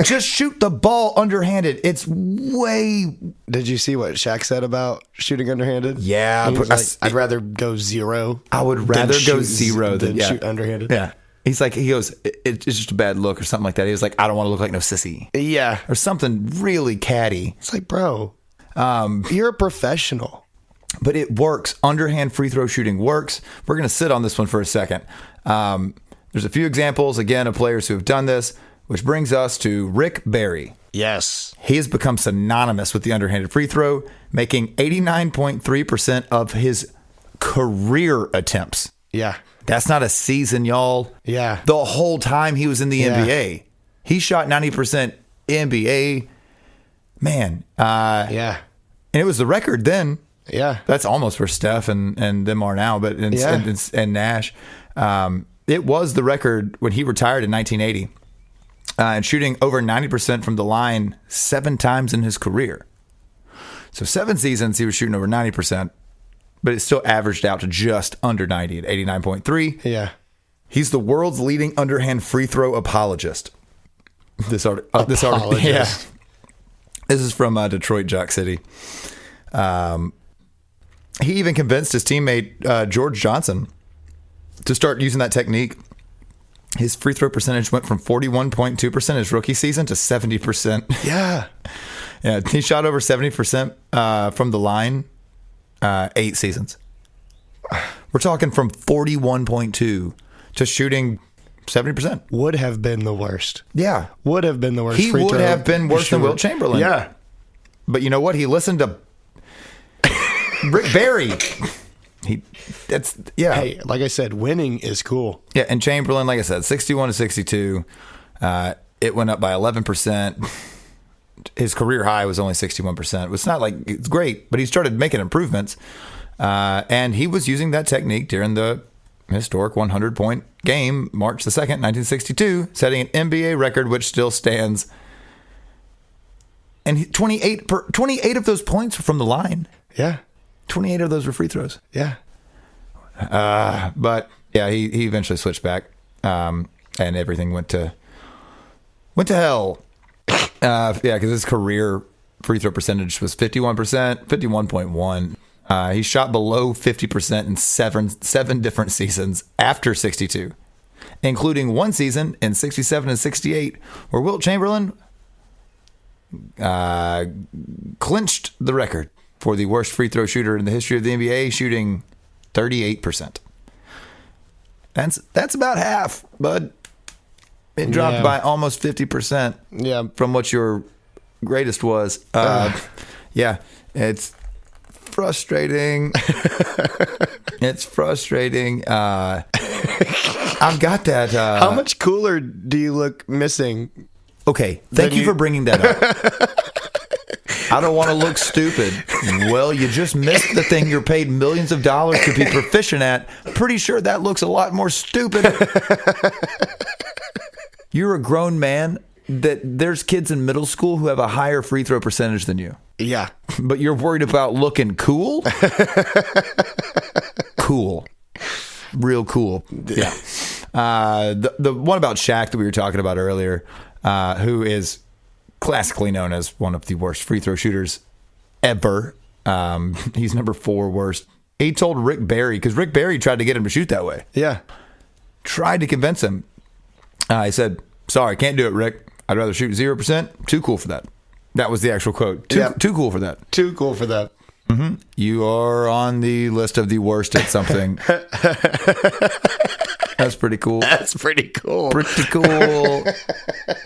Just shoot the ball underhanded. It's way. Did you see what Shaq said about shooting underhanded? Yeah, He was but like, I'd rather go zero. I would than rather go shoot- zero than shoot underhanded. Yeah. He's like, he goes, it's just a bad look or something like that. He was like, I don't want to look like no sissy Yeah. or something really catty. It's like, bro, you're a professional. But it works. Underhand free throw shooting works. We're going to sit on this one for a second. There's a few examples, again, of players who have done this, which brings us to Rick Barry. Yes. He has become synonymous with the underhanded free throw, making 89.3% of his career attempts. Yeah. That's not a season, y'all. Yeah. The whole time he was in the Yeah. NBA. He shot 90% NBA. Man. Yeah. And it was the record then. Yeah. That's almost where Steph and them are now, but Yeah. and Nash. It was the record when he retired in 1980, and shooting over 90% from the line 7 times in his career. So 7 seasons he was shooting over 90%, but it still averaged out to just under 90 at 89.3. Yeah. He's the world's leading underhand free throw apologist. This article, yeah. This is from Detroit Jock City. He even convinced his teammate George Johnson to start using that technique. His free throw percentage went from 41.2% his rookie season to 70%. Yeah. Yeah, he shot over 70% from the line 8 seasons. We're talking from 41.2 to shooting 70%. Would have been the worst. Yeah. Would have been the worst. He free would throw have been worse than shooter. Wilt Chamberlain. Yeah. But you know what? He listened to Rick Barry. Hey, like I said, winning is cool. Yeah, and Chamberlain, like I said, 61 to 62. It went up by 11%. His career high was only 61%. It's not like it's great, but he started making improvements. And he was using that technique during the historic 100-point game, March the 2nd, 1962, setting an NBA record, which still stands. And 28 of those points were from the line. Yeah. 28 of those were free throws. Yeah. But yeah, he eventually switched back, and everything went to hell. Yeah, because his career free throw percentage was 51%, 51.1. He shot below 50% in seven different seasons after 62, including one season in 67 and 68, where Wilt Chamberlain clinched the record for the worst free throw shooter in the history of the NBA, shooting 38%. That's about half, bud. It dropped by almost 50%. Yeah. From what your greatest was. Yeah, it's frustrating. It's frustrating. I've got that. How much cooler do you look missing? Okay, thank you for bringing that up. I don't want to look stupid. Well, you just missed the thing you're paid millions of dollars to be proficient at. Pretty sure that looks a lot more stupid. You're a grown man. That there's kids in middle school who have a higher free throw percentage than you. Yeah. But you're worried about looking cool? Cool. Real cool. Yeah. The one about Shaq that we were talking about earlier, who is classically known as one of the worst free throw shooters ever. He's number 4 worst. He told Rick Barry, because Rick Barry tried to get him to shoot that way. Yeah. Tried to convince him. He said, sorry, can't do it, Rick. I'd rather shoot 0%. Too cool for that. That was the actual quote. Too cool for that. Too cool for that. Mm-hmm. You are on the list of the worst at something. That's pretty cool. That's pretty cool. Pretty cool.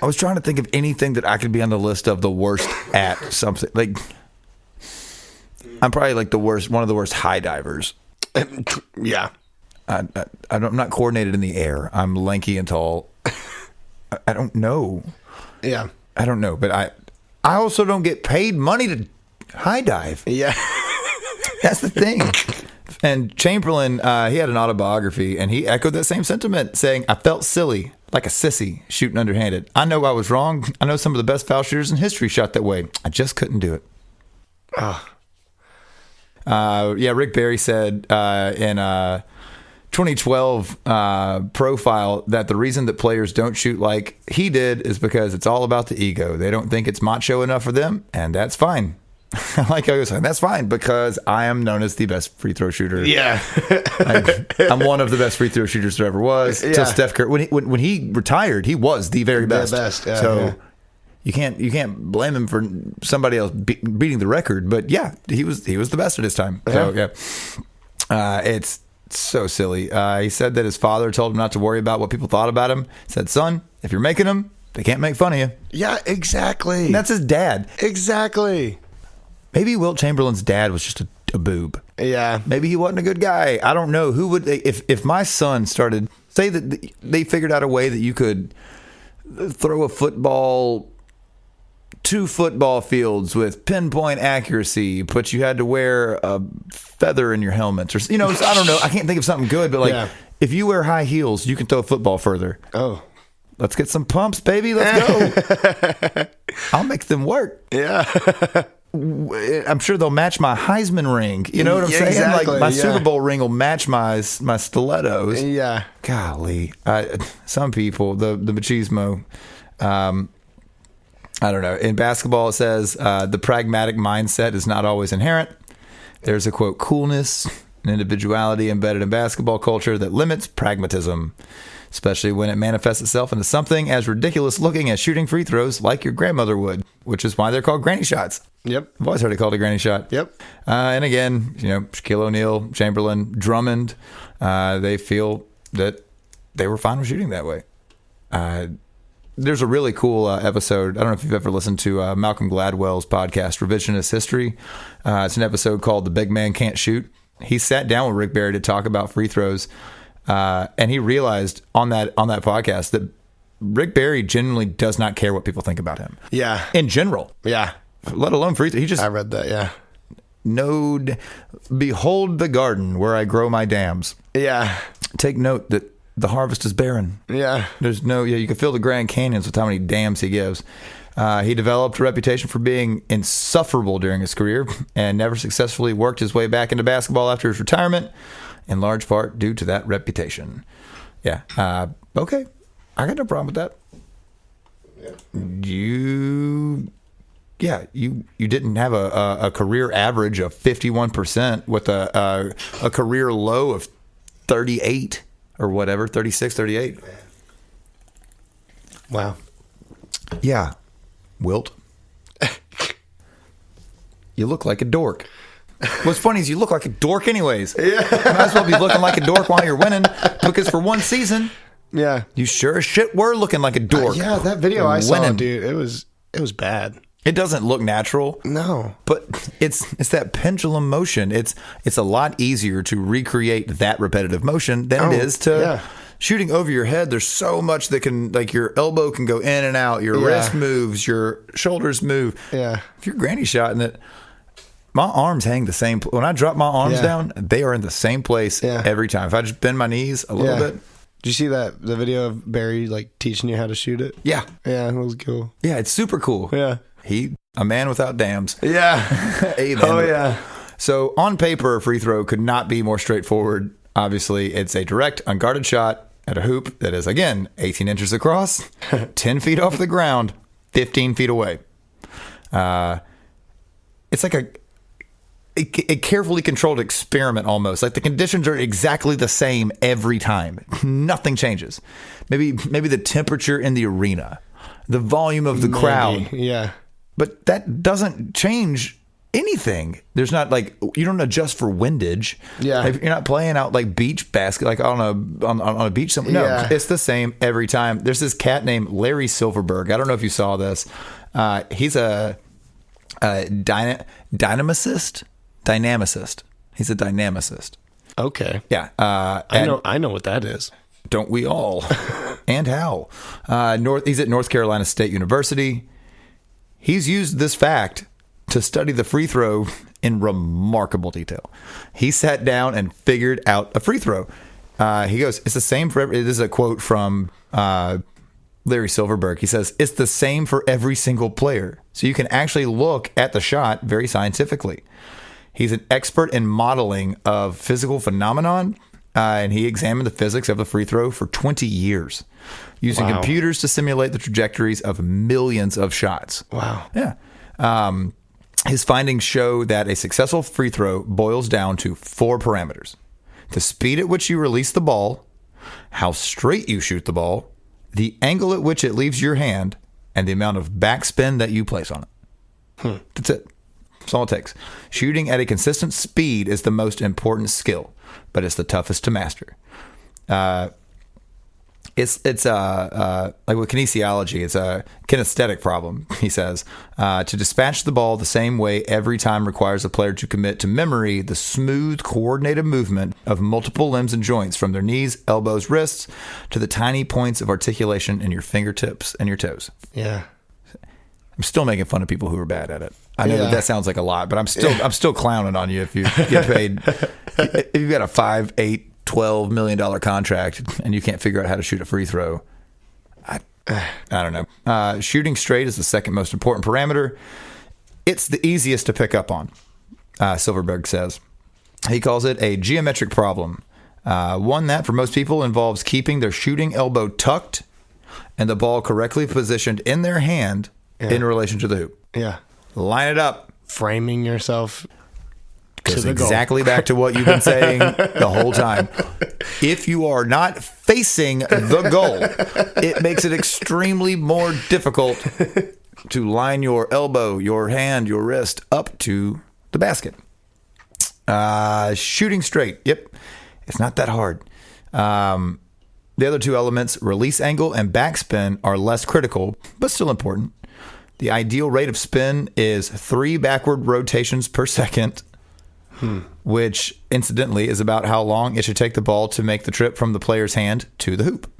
I was trying to think of anything that I could be on the list of the worst at something. Like, I'm probably like the worst, one of the worst high divers. Yeah. I'm not coordinated in the air. I'm lanky and tall. I don't know. Yeah. I don't know, but I also don't get paid money to high dive. Yeah. That's the thing. And Chamberlain, he had an autobiography, and he echoed that same sentiment, saying, I felt silly, like a sissy, shooting underhanded. I know I was wrong. I know some of the best foul shooters in history shot that way. I just couldn't do it. Yeah, Rick Barry said in 20 2012 profile that the reason that players don't shoot like he did is because it's all about the ego. They don't think it's macho enough for them, and that's fine. I like how he was saying, that's fine because I am known as the best free throw shooter. Yeah. I'm one of the best free throw shooters there ever was. Yeah. So Steph Curry, when he retired, he was the very best. Yeah, so you can't blame him for somebody else beating the record. But yeah, he was the best at his time. So yeah, it's so silly. He said that his father told him not to worry about what people thought about him. He said, son, if you're making them, they can't make fun of you. Yeah, exactly. And that's his dad. Exactly. Maybe Wilt Chamberlain's dad was just a boob. Yeah. Maybe he wasn't a good guy. I don't know. Who would, if my son started, say that they figured out a way that you could throw a football, 2 football fields with pinpoint accuracy, but you had to wear a feather in your helmet, or I don't know. I can't think of something good, but if you wear high heels, you can throw a football further. Oh, let's get some pumps, baby. Let's go. I'll make them work. Yeah. I'm sure they'll match my Heisman ring. You know what I'm saying? Exactly, like my Super Bowl ring will match my stilettos. Yeah. Golly. Some people, the machismo, I don't know. In basketball, it says the pragmatic mindset is not always inherent. There's a quote, coolness and individuality embedded in basketball culture that limits pragmatism, especially when it manifests itself into something as ridiculous looking as shooting free throws like your grandmother would, which is why they're called granny shots. Yep. I've always heard it called a granny shot. Yep. And again, Shaquille O'Neal, Chamberlain, Drummond, they feel that they were fine with shooting that way. There's a really cool episode. I don't know if you've ever listened to Malcolm Gladwell's podcast, Revisionist History. It's an episode called The Big Man Can't Shoot. He sat down with Rick Barry to talk about free throws. And he realized on that podcast that Rick Barry genuinely does not care what people think about him. Yeah. In general. Yeah. Let alone free throw. I read that, yeah. Behold the garden where I grow my dams. Yeah. Take note that the harvest is barren. Yeah. There's you can fill the Grand Canyons with how many dams he gives. He developed a reputation for being insufferable during his career and never successfully worked his way back into basketball after his retirement, in large part due to that reputation. Yeah. Okay. I got no problem with that. You didn't have a career average of 51% with a career low of 38 or whatever, 36, 38. Wow. Yeah. Wilt. You look like a dork. What's funny is you look like a dork anyways. Yeah. You might as well be looking like a dork while you're winning, because for one season, you sure as shit were looking like a dork. Yeah, that video I saw, dude, it was bad. It doesn't look natural. No. But it's that pendulum motion. It's a lot easier to recreate that repetitive motion than it is to shooting over your head. There's so much that can, like, your elbow can go in and out, your wrist moves, your shoulders move. Yeah. If you're granny shotting it, my arms hang the same. When I drop my arms down, they are in the same place every time. If I just bend my knees a little bit. Did you see the video of Barry like teaching you how to shoot it? Yeah. Yeah, it was cool. Yeah, it's super cool. Yeah. A man without dams. Yeah. Yeah. So on paper, a free throw could not be more straightforward. Obviously, it's a direct, unguarded shot at a hoop that is, again, 18 inches across, 10 feet off the ground, 15 feet away. It's like a carefully controlled experiment almost. Like the conditions are exactly the same every time. Nothing changes. Maybe the temperature in the arena, the volume of the crowd. Yeah. But that doesn't change anything. There's not like, you don't adjust for windage. Yeah. If you're not playing out like beach basket, like on a beach somewhere. No, it's the same every time. There's this cat named Larry Silverberg. I don't know if you saw this. He's a dynamicist. He's a dynamicist. Okay. Yeah. I know what that is. Don't we all? And how? He's at North Carolina State University. He's used this fact to study the free throw in remarkable detail. He sat down and figured out a free throw. He goes, it's the same for every. This is a quote from Larry Silverberg. He says, it's the same for every single player. So you can actually look at the shot very scientifically. He's an expert in modeling of physical phenomenon and he examined the physics of the free throw for 20 years, using computers to simulate the trajectories of millions of shots. Wow. Yeah. His findings show that a successful free throw boils down to 4 parameters: the speed at which you release the ball, how straight you shoot the ball, the angle at which it leaves your hand, and the amount of backspin that you place on it. That's it. That's all it takes. Shooting at a consistent speed is the most important skill, but it's the toughest to master. It's like with kinesiology, it's a kinesthetic problem, he says. To dispatch the ball the same way every time requires a player to commit to memory the smooth, coordinated movement of multiple limbs and joints, from their knees, elbows, wrists, to the tiny points of articulation in your fingertips and your toes. Yeah. I'm still making fun of people who are bad at it. I know that sounds like a lot, but I'm still clowning on you if you get paid. If you've got a 5, 8, $12 million contract and you can't figure out how to shoot a free throw. I don't know. Shooting straight is the second most important parameter. It's the easiest to pick up on, Silverberg says. He calls it a geometric problem. One that, for most people, involves keeping their shooting elbow tucked and the ball correctly positioned in their hand in relation to the hoop. Yeah. Line it up. Framing yourself Goes exactly back to what you've been saying the whole time. If you are not facing the goal, it makes it extremely more difficult to line your elbow, your hand, your wrist up to the basket. Shooting straight. Yep. It's not that hard. The other 2 elements, release angle and backspin, are less critical, but still important. The ideal rate of spin is 3 backward rotations per second, which incidentally is about how long it should take the ball to make the trip from the player's hand to the hoop.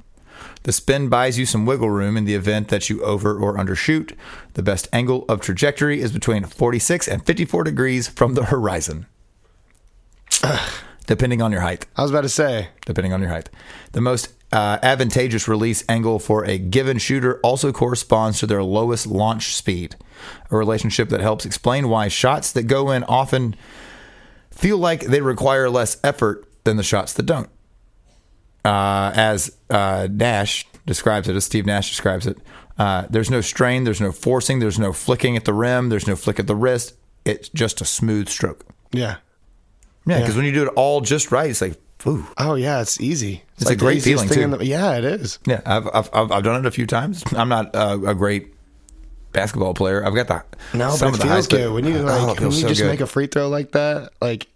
The spin buys you some wiggle room in the event that you over or undershoot. The best angle of trajectory is between 46 and 54 degrees from the horizon, depending on your height. I was about to say. Depending on your height. The most advantageous release angle for a given shooter also corresponds to their lowest launch speed, a relationship that helps explain why shots that go in often feel like they require less effort than the shots that don't. As Nash describes it, as Steve Nash describes it, there's no strain, there's no forcing, there's no flicking at the rim, there's no flick at the wrist. It's just a smooth stroke. Yeah. Yeah, because when you do it all just right, it's like, ooh. Oh yeah, it's easy. It's like a great feeling too. Yeah, it is. Yeah, I've done it a few times. I'm not a great basketball player. I've got but it feels good when you when you just good. make a free throw like that.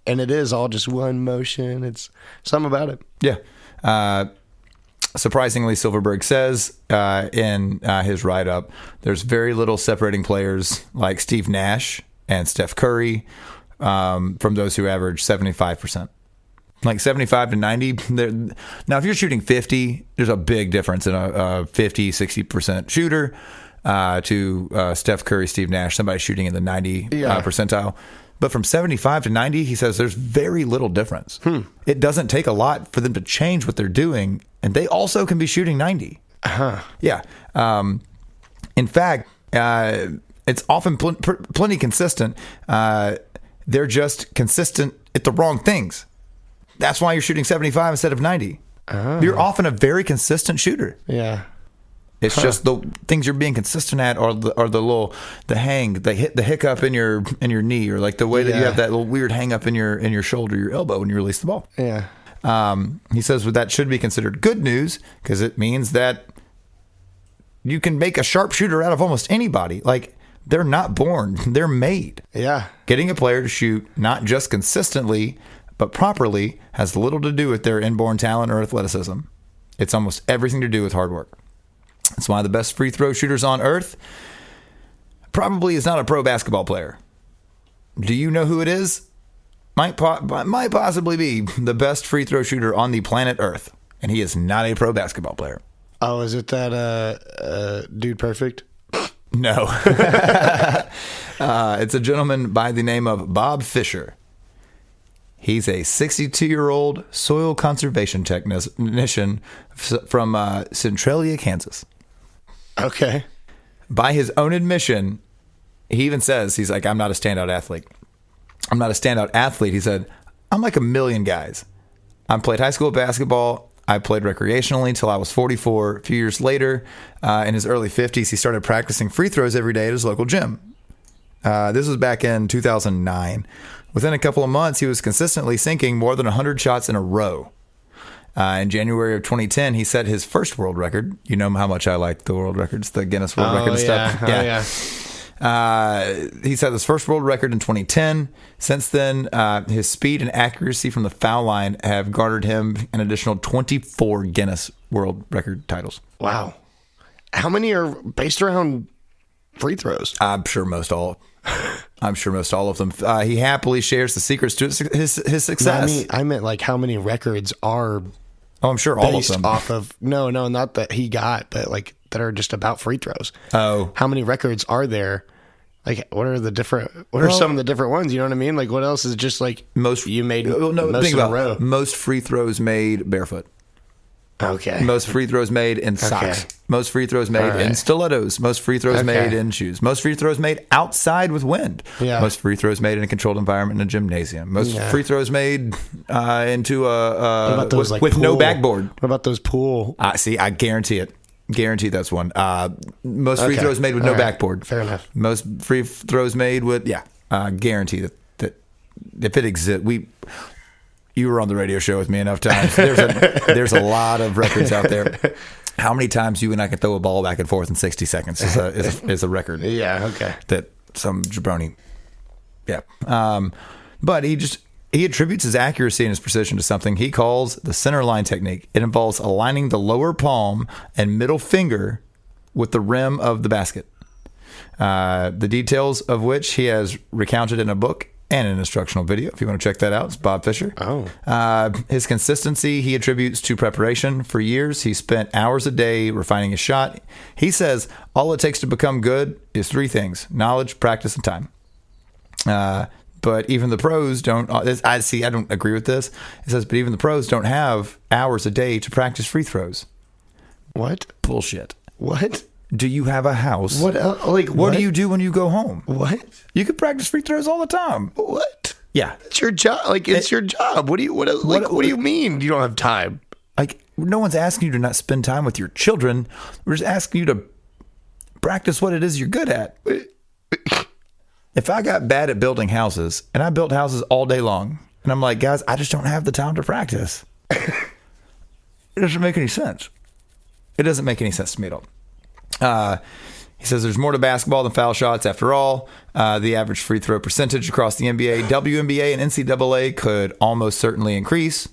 And it is all just one motion. It's something about it. Yeah. Surprisingly, Silverberg says in his write-up, there's very little separating players like Steve Nash and Steph Curry from those who average 75%. Like 75 to 90. Now, if you're shooting 50, there's a big difference in a 50, 60% shooter to Steph Curry, Steve Nash, somebody shooting in the 90 percentile. But from 75 to 90, he says there's very little difference. It doesn't take a lot for them to change what they're doing, and they also can be shooting 90. Yeah. In fact, it's often plenty consistent. They're just consistent at the wrong things. That's why you're shooting 75 instead of 90. You're often a very consistent shooter. Yeah. It's just the things you're being consistent at are the hang, the hiccup in your knee, or like the way that you have that little weird hang up in your shoulder, your elbow when you release the ball. Yeah. He says that should be considered good news because it means that you can make a sharpshooter out of almost anybody. Like, they're not born, they're made. Yeah. Getting a player to shoot not just consistently, but properly has little to do with their inborn talent or athleticism. It's almost everything to do with hard work. That's why the best free throw shooters on earth probably is not a pro basketball player. Do you know who it is? Might possibly be the best free throw shooter on the planet Earth, and he is not a pro basketball player. Oh, is it that Dude Perfect? No. It's a gentleman by the name of Bob Fisher. He's a 62-year-old soil conservation technician from Centralia, Kansas. Okay. By his own admission, he even says, he's like, I'm not a standout athlete. I'm not a standout athlete. He said, I'm like a million guys. I played high school basketball. I played recreationally until I was 44. A few years later, in his early 50s, he started practicing free throws every day at his local gym. This was back in 2009. Within a couple of months, he was consistently sinking more than 100 shots in a row. In January of 2010, he set his first world record. You know how much I like the world records, the Guinness World Record stuff. He set his first world record in 2010. Since then, his speed and accuracy from the foul line have garnered him an additional 24 Guinness World Record titles. Wow. How many are based around free throws? I'm sure most all of them. He happily shares the secrets to his success. I meant like how many records are I'm sure all of based them. off of no, not that he got, but like that are just about free throws. Oh, how many records are there? Like, what are some of the different ones? You know what I mean? Like, what else is just like most you made? Most think in about a row. Most free throws made barefoot. Okay. Most free throws made in socks. Most free throws made in stilettos. Most free throws made in shoes. Most free throws made outside with wind. Yeah. Most free throws made in a controlled environment in a gymnasium. Most free throws made into a those, with pool? No backboard. What about those pool? I guarantee it. Guaranteed that's one. Most free throws made with no backboard. Fair enough. Most free throws made with guarantee that if it exists, you were on the radio show with me enough times. There's a lot of records out there. How many times you and I can throw a ball back and forth in 60 seconds is a record. Yeah. Okay. That some jabroni. Yeah. But he attributes his accuracy and his precision to something he calls the center line technique. It involves aligning the lower palm and middle finger with the rim of the basket. The details of which he has recounted in a book and an instructional video. If you want to check that out, it's Bob Fisher. His consistency he attributes to preparation. For years, he spent hours a day refining his shot. He says all it takes to become good is three things: knowledge, practice, and time. But even the pros don't. I don't agree with this. It says, but even the pros don't have hours a day to practice free throws. What? Bullshit. What? Do you have a house? What? What do you do when you go home? What? You could practice free throws all the time. What? Yeah, it's your job. Like it's your job. What do you mean you don't have time? Like, no one's asking you to not spend time with your children. We're just asking you to practice what it is you're good at. If I got bad at building houses and I built houses all day long and I'm like, guys, I just don't have the time to practice. It doesn't make any sense. It doesn't make any sense to me at all. He says there's more to basketball than foul shots. After all, the average free throw percentage across the NBA, WNBA, and NCAA could almost certainly increase,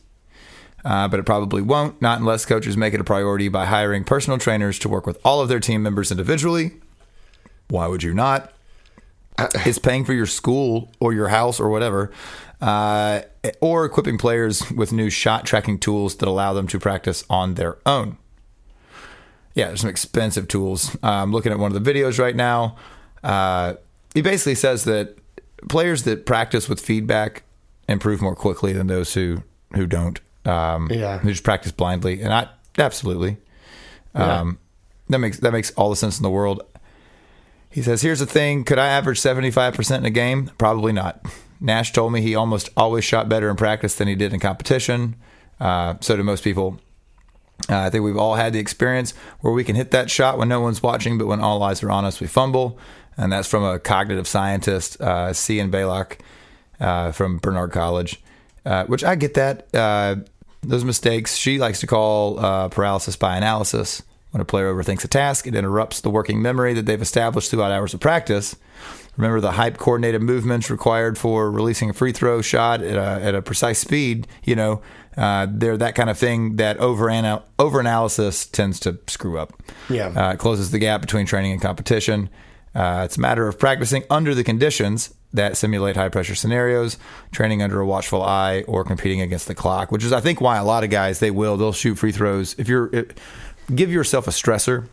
but it probably won't, not unless coaches make it a priority by hiring personal trainers to work with all of their team members individually. Why would you not? It's paying for your school or your house or whatever, or equipping players with new shot tracking tools that allow them to practice on their own. Yeah, there's some expensive tools. I'm looking at one of the videos right now. He basically says that players that practice with feedback improve more quickly than those who don't. Who just practice blindly. And absolutely. That makes all the sense in the world. He says, here's the thing. Could I average 75% in a game? Probably not. Nash told me he almost always shot better in practice than he did in competition. So do most people. I think we've all had the experience where we can hit that shot when no one's watching, but when all eyes are on us, we fumble. And that's from a cognitive scientist, Cian Blaylock, from Bernard College, which I get that. Those mistakes she likes to call paralysis by analysis. When a player overthinks a task, it interrupts the working memory that they've established throughout hours of practice. Remember the hype coordinated movements required for releasing a free throw shot at a precise speed. They're that kind of thing that over-analysis tends to screw up. It closes the gap between training and competition. It's a matter of practicing under the conditions that simulate high-pressure scenarios, training under a watchful eye, or competing against the clock, which is, I think, why a lot of guys, they'll shoot free throws. Give yourself a stressor.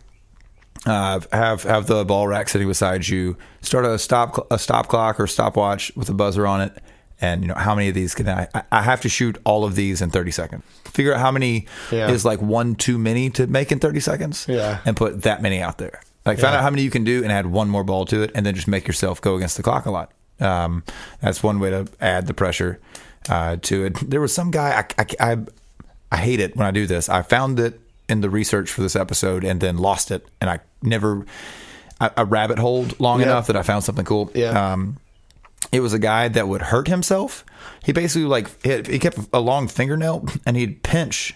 Have the ball rack sitting beside you. Start a stop clock or stopwatch with a buzzer on it. And how many of these can I have to shoot all of these in 30 seconds. Figure out how many is like one too many to make in 30 seconds. And put that many out there. Find out how many you can do and add one more ball to it, and then just make yourself go against the clock a lot. That's one way to add the pressure to it. There was some guy, I hate it when I do this. I found it in the research for this episode and then lost it. And I rabbit holed long enough that I found something cool. Yeah. It was a guy that would hurt himself. He basically he kept a long fingernail and he'd pinch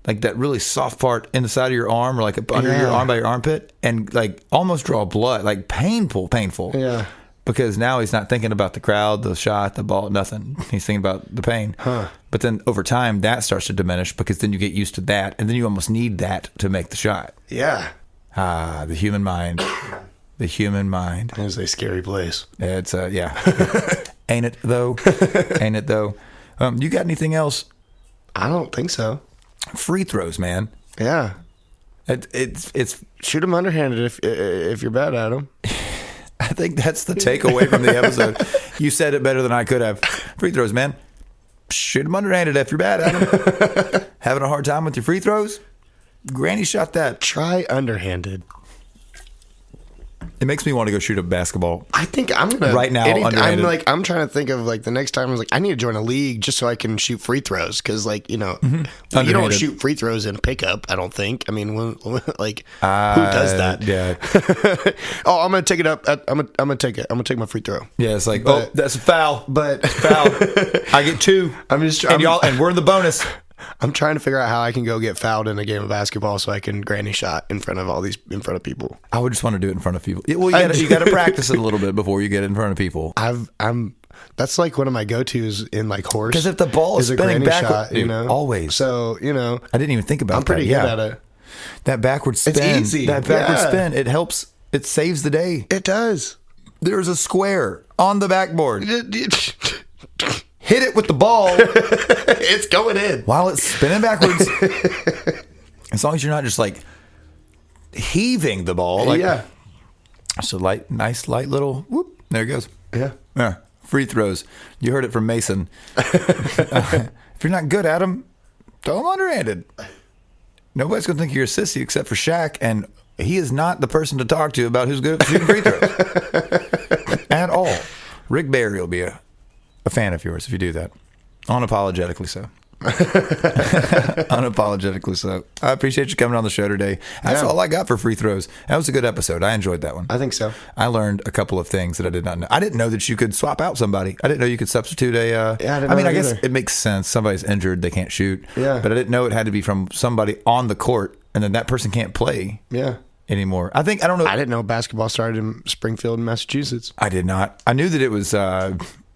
like that really soft part in the side of your arm or like under your arm by your armpit and like almost draw blood, like painful. Yeah. Because now he's not thinking about the crowd, the shot, the ball, nothing. He's thinking about the pain. Huh. But then over time, that starts to diminish because then you get used to that. And then you almost need that to make the shot. Yeah. The human mind. The human mind. It's a scary place. It's, yeah. Ain't it, though? Ain't it, though? You got anything else? I don't think so. Free throws, man. Yeah. It's Shoot them underhanded if you're bad at them. I think that's the takeaway from the episode. You said it better than I could have. Free throws, man. Shoot them underhanded if you're bad at them. Having a hard time with your free throws? Granny shot that. Try underhanded. It makes me want to go shoot a basketball. I think I'm gonna right now. Underhanded. I'm trying to think of like the next time. I was like, I need to join a league just so I can shoot free throws because, like, you don't shoot free throws in pickup. I don't think. I mean, who does that? Yeah. Oh, I'm gonna take it up. I'm gonna take it. I'm gonna take my free throw. Yeah, it's like, that's a foul. But foul. I get 2. I'm just and we're in the bonus. I'm trying to figure out how I can go get fouled in a game of basketball so I can granny shot in front of people. I would just want to do it in front of people. Well, you got to practice it a little bit before you get in front of people. That's like one of my go-tos in like horse. Because if the ball is spinning backwards, shot, always. So, I didn't even think about that. I'm pretty good at it. That backward spin. It's easy. That backward spin. It helps. It saves the day. It does. There's a square on the backboard. Hit it with the ball. It's going in. While it's spinning backwards. As long as you're not just like heaving the ball. Like, yeah. So nice light little whoop. There it goes. Yeah. Free throws. You heard it from Mason. If you're not good at them, throw them underhanded. Nobody's going to think you're a sissy except for Shaq. And he is not the person to talk to about who's good at shooting free throws. At all. Rick Barry will be a fan of yours if you do that. Unapologetically so. Unapologetically so. I appreciate you coming on the show today. That's all I got for free throws. That was a good episode. I enjoyed that one. I think so. I learned a couple of things that I did not know. I didn't know that you could swap out somebody. I didn't know you could substitute a... I guess it makes sense. Somebody's injured, they can't shoot. Yeah. But I didn't know it had to be from somebody on the court, and then that person can't play anymore. I don't know. I didn't know basketball started in Springfield, Massachusetts. I did not. I knew that it was...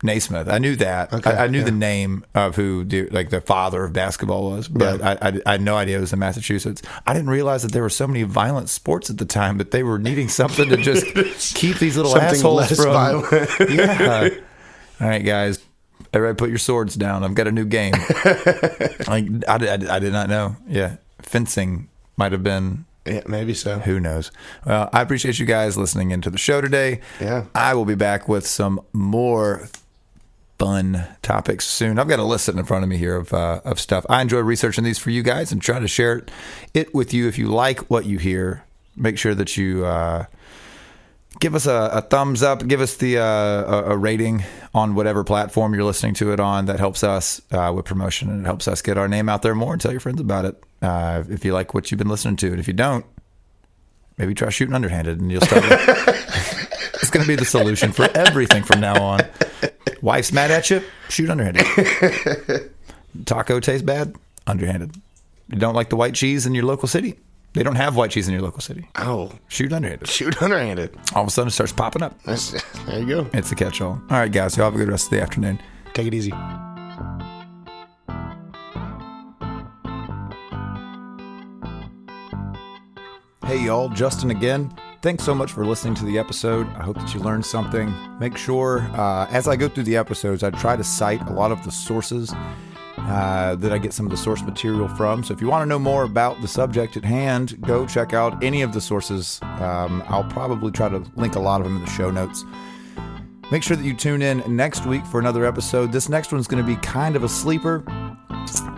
Naismith. I knew that. Okay, I knew the name of who the father of basketball was, but I had no idea it was in Massachusetts. I didn't realize that there were so many violent sports at the time that they were needing something to just keep these little assholes from violent. Yeah. All right, guys. Everybody put your swords down. I've got a new game. I did not know. Yeah. Fencing might have been... Yeah, maybe so. Who knows? Well, I appreciate you guys listening into the show today. Yeah. I will be back with some more fun topics soon. I've got a list sitting in front of me here of stuff. I enjoy researching these for you guys and trying to share it with you. If you like what you hear, make sure that you give us a thumbs up. Give us a rating on whatever platform you're listening to it on. That helps us with promotion, and it helps us get our name out there more and tell your friends about it. If you like what you've been listening to, and if you don't, maybe try shooting underhanded and you'll start. It's going to be the solution for everything from now on. Wife's mad at you, shoot underhanded. Taco tastes bad, underhanded. You don't like the white cheese in your local city? They don't have white cheese in your local city. Oh. Shoot underhanded. Shoot underhanded. All of a sudden it starts popping up. There you go. It's a catch-all. All right, guys. Y'all have a good rest of the afternoon. Take it easy. Hey, y'all. Justin again. Thanks so much for listening to the episode. I hope that you learned something. Make sure, as I go through the episodes, I try to cite a lot of the sources that I get some of the source material from. So if you want to know more about the subject at hand, go check out any of the sources. I'll probably try to link a lot of them in the show notes. Make sure that you tune in next week for another episode. This next one's going to be kind of a sleeper.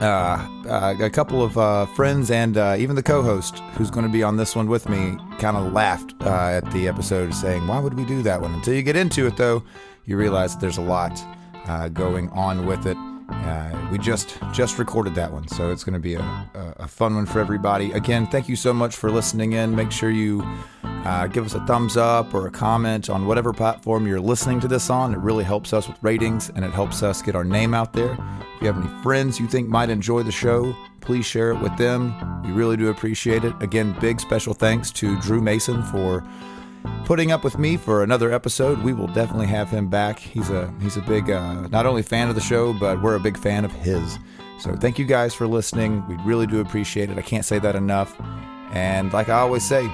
a couple of friends and even the co-host who's going to be on this one with me kind of laughed at the episode, saying, why would we do that one? Until you get into it, though, you realize that there's a lot going on with it. We just recorded that one, so it's going to be a fun one for everybody. Again, thank you so much for listening in. Make sure you give us a thumbs up or a comment on whatever platform you're listening to this on. It really helps us with ratings, and it helps us get our name out there. If you have any friends you think might enjoy the show, please share it with them. We really do appreciate it. Again, big special thanks to Drew Mason for putting up with me for another episode. We will definitely have him back. He's a big, not only fan of the show, but we're a big fan of his. So thank you guys for listening. We really do appreciate it. I can't say that enough. And like I always say,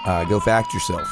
go fact yourself.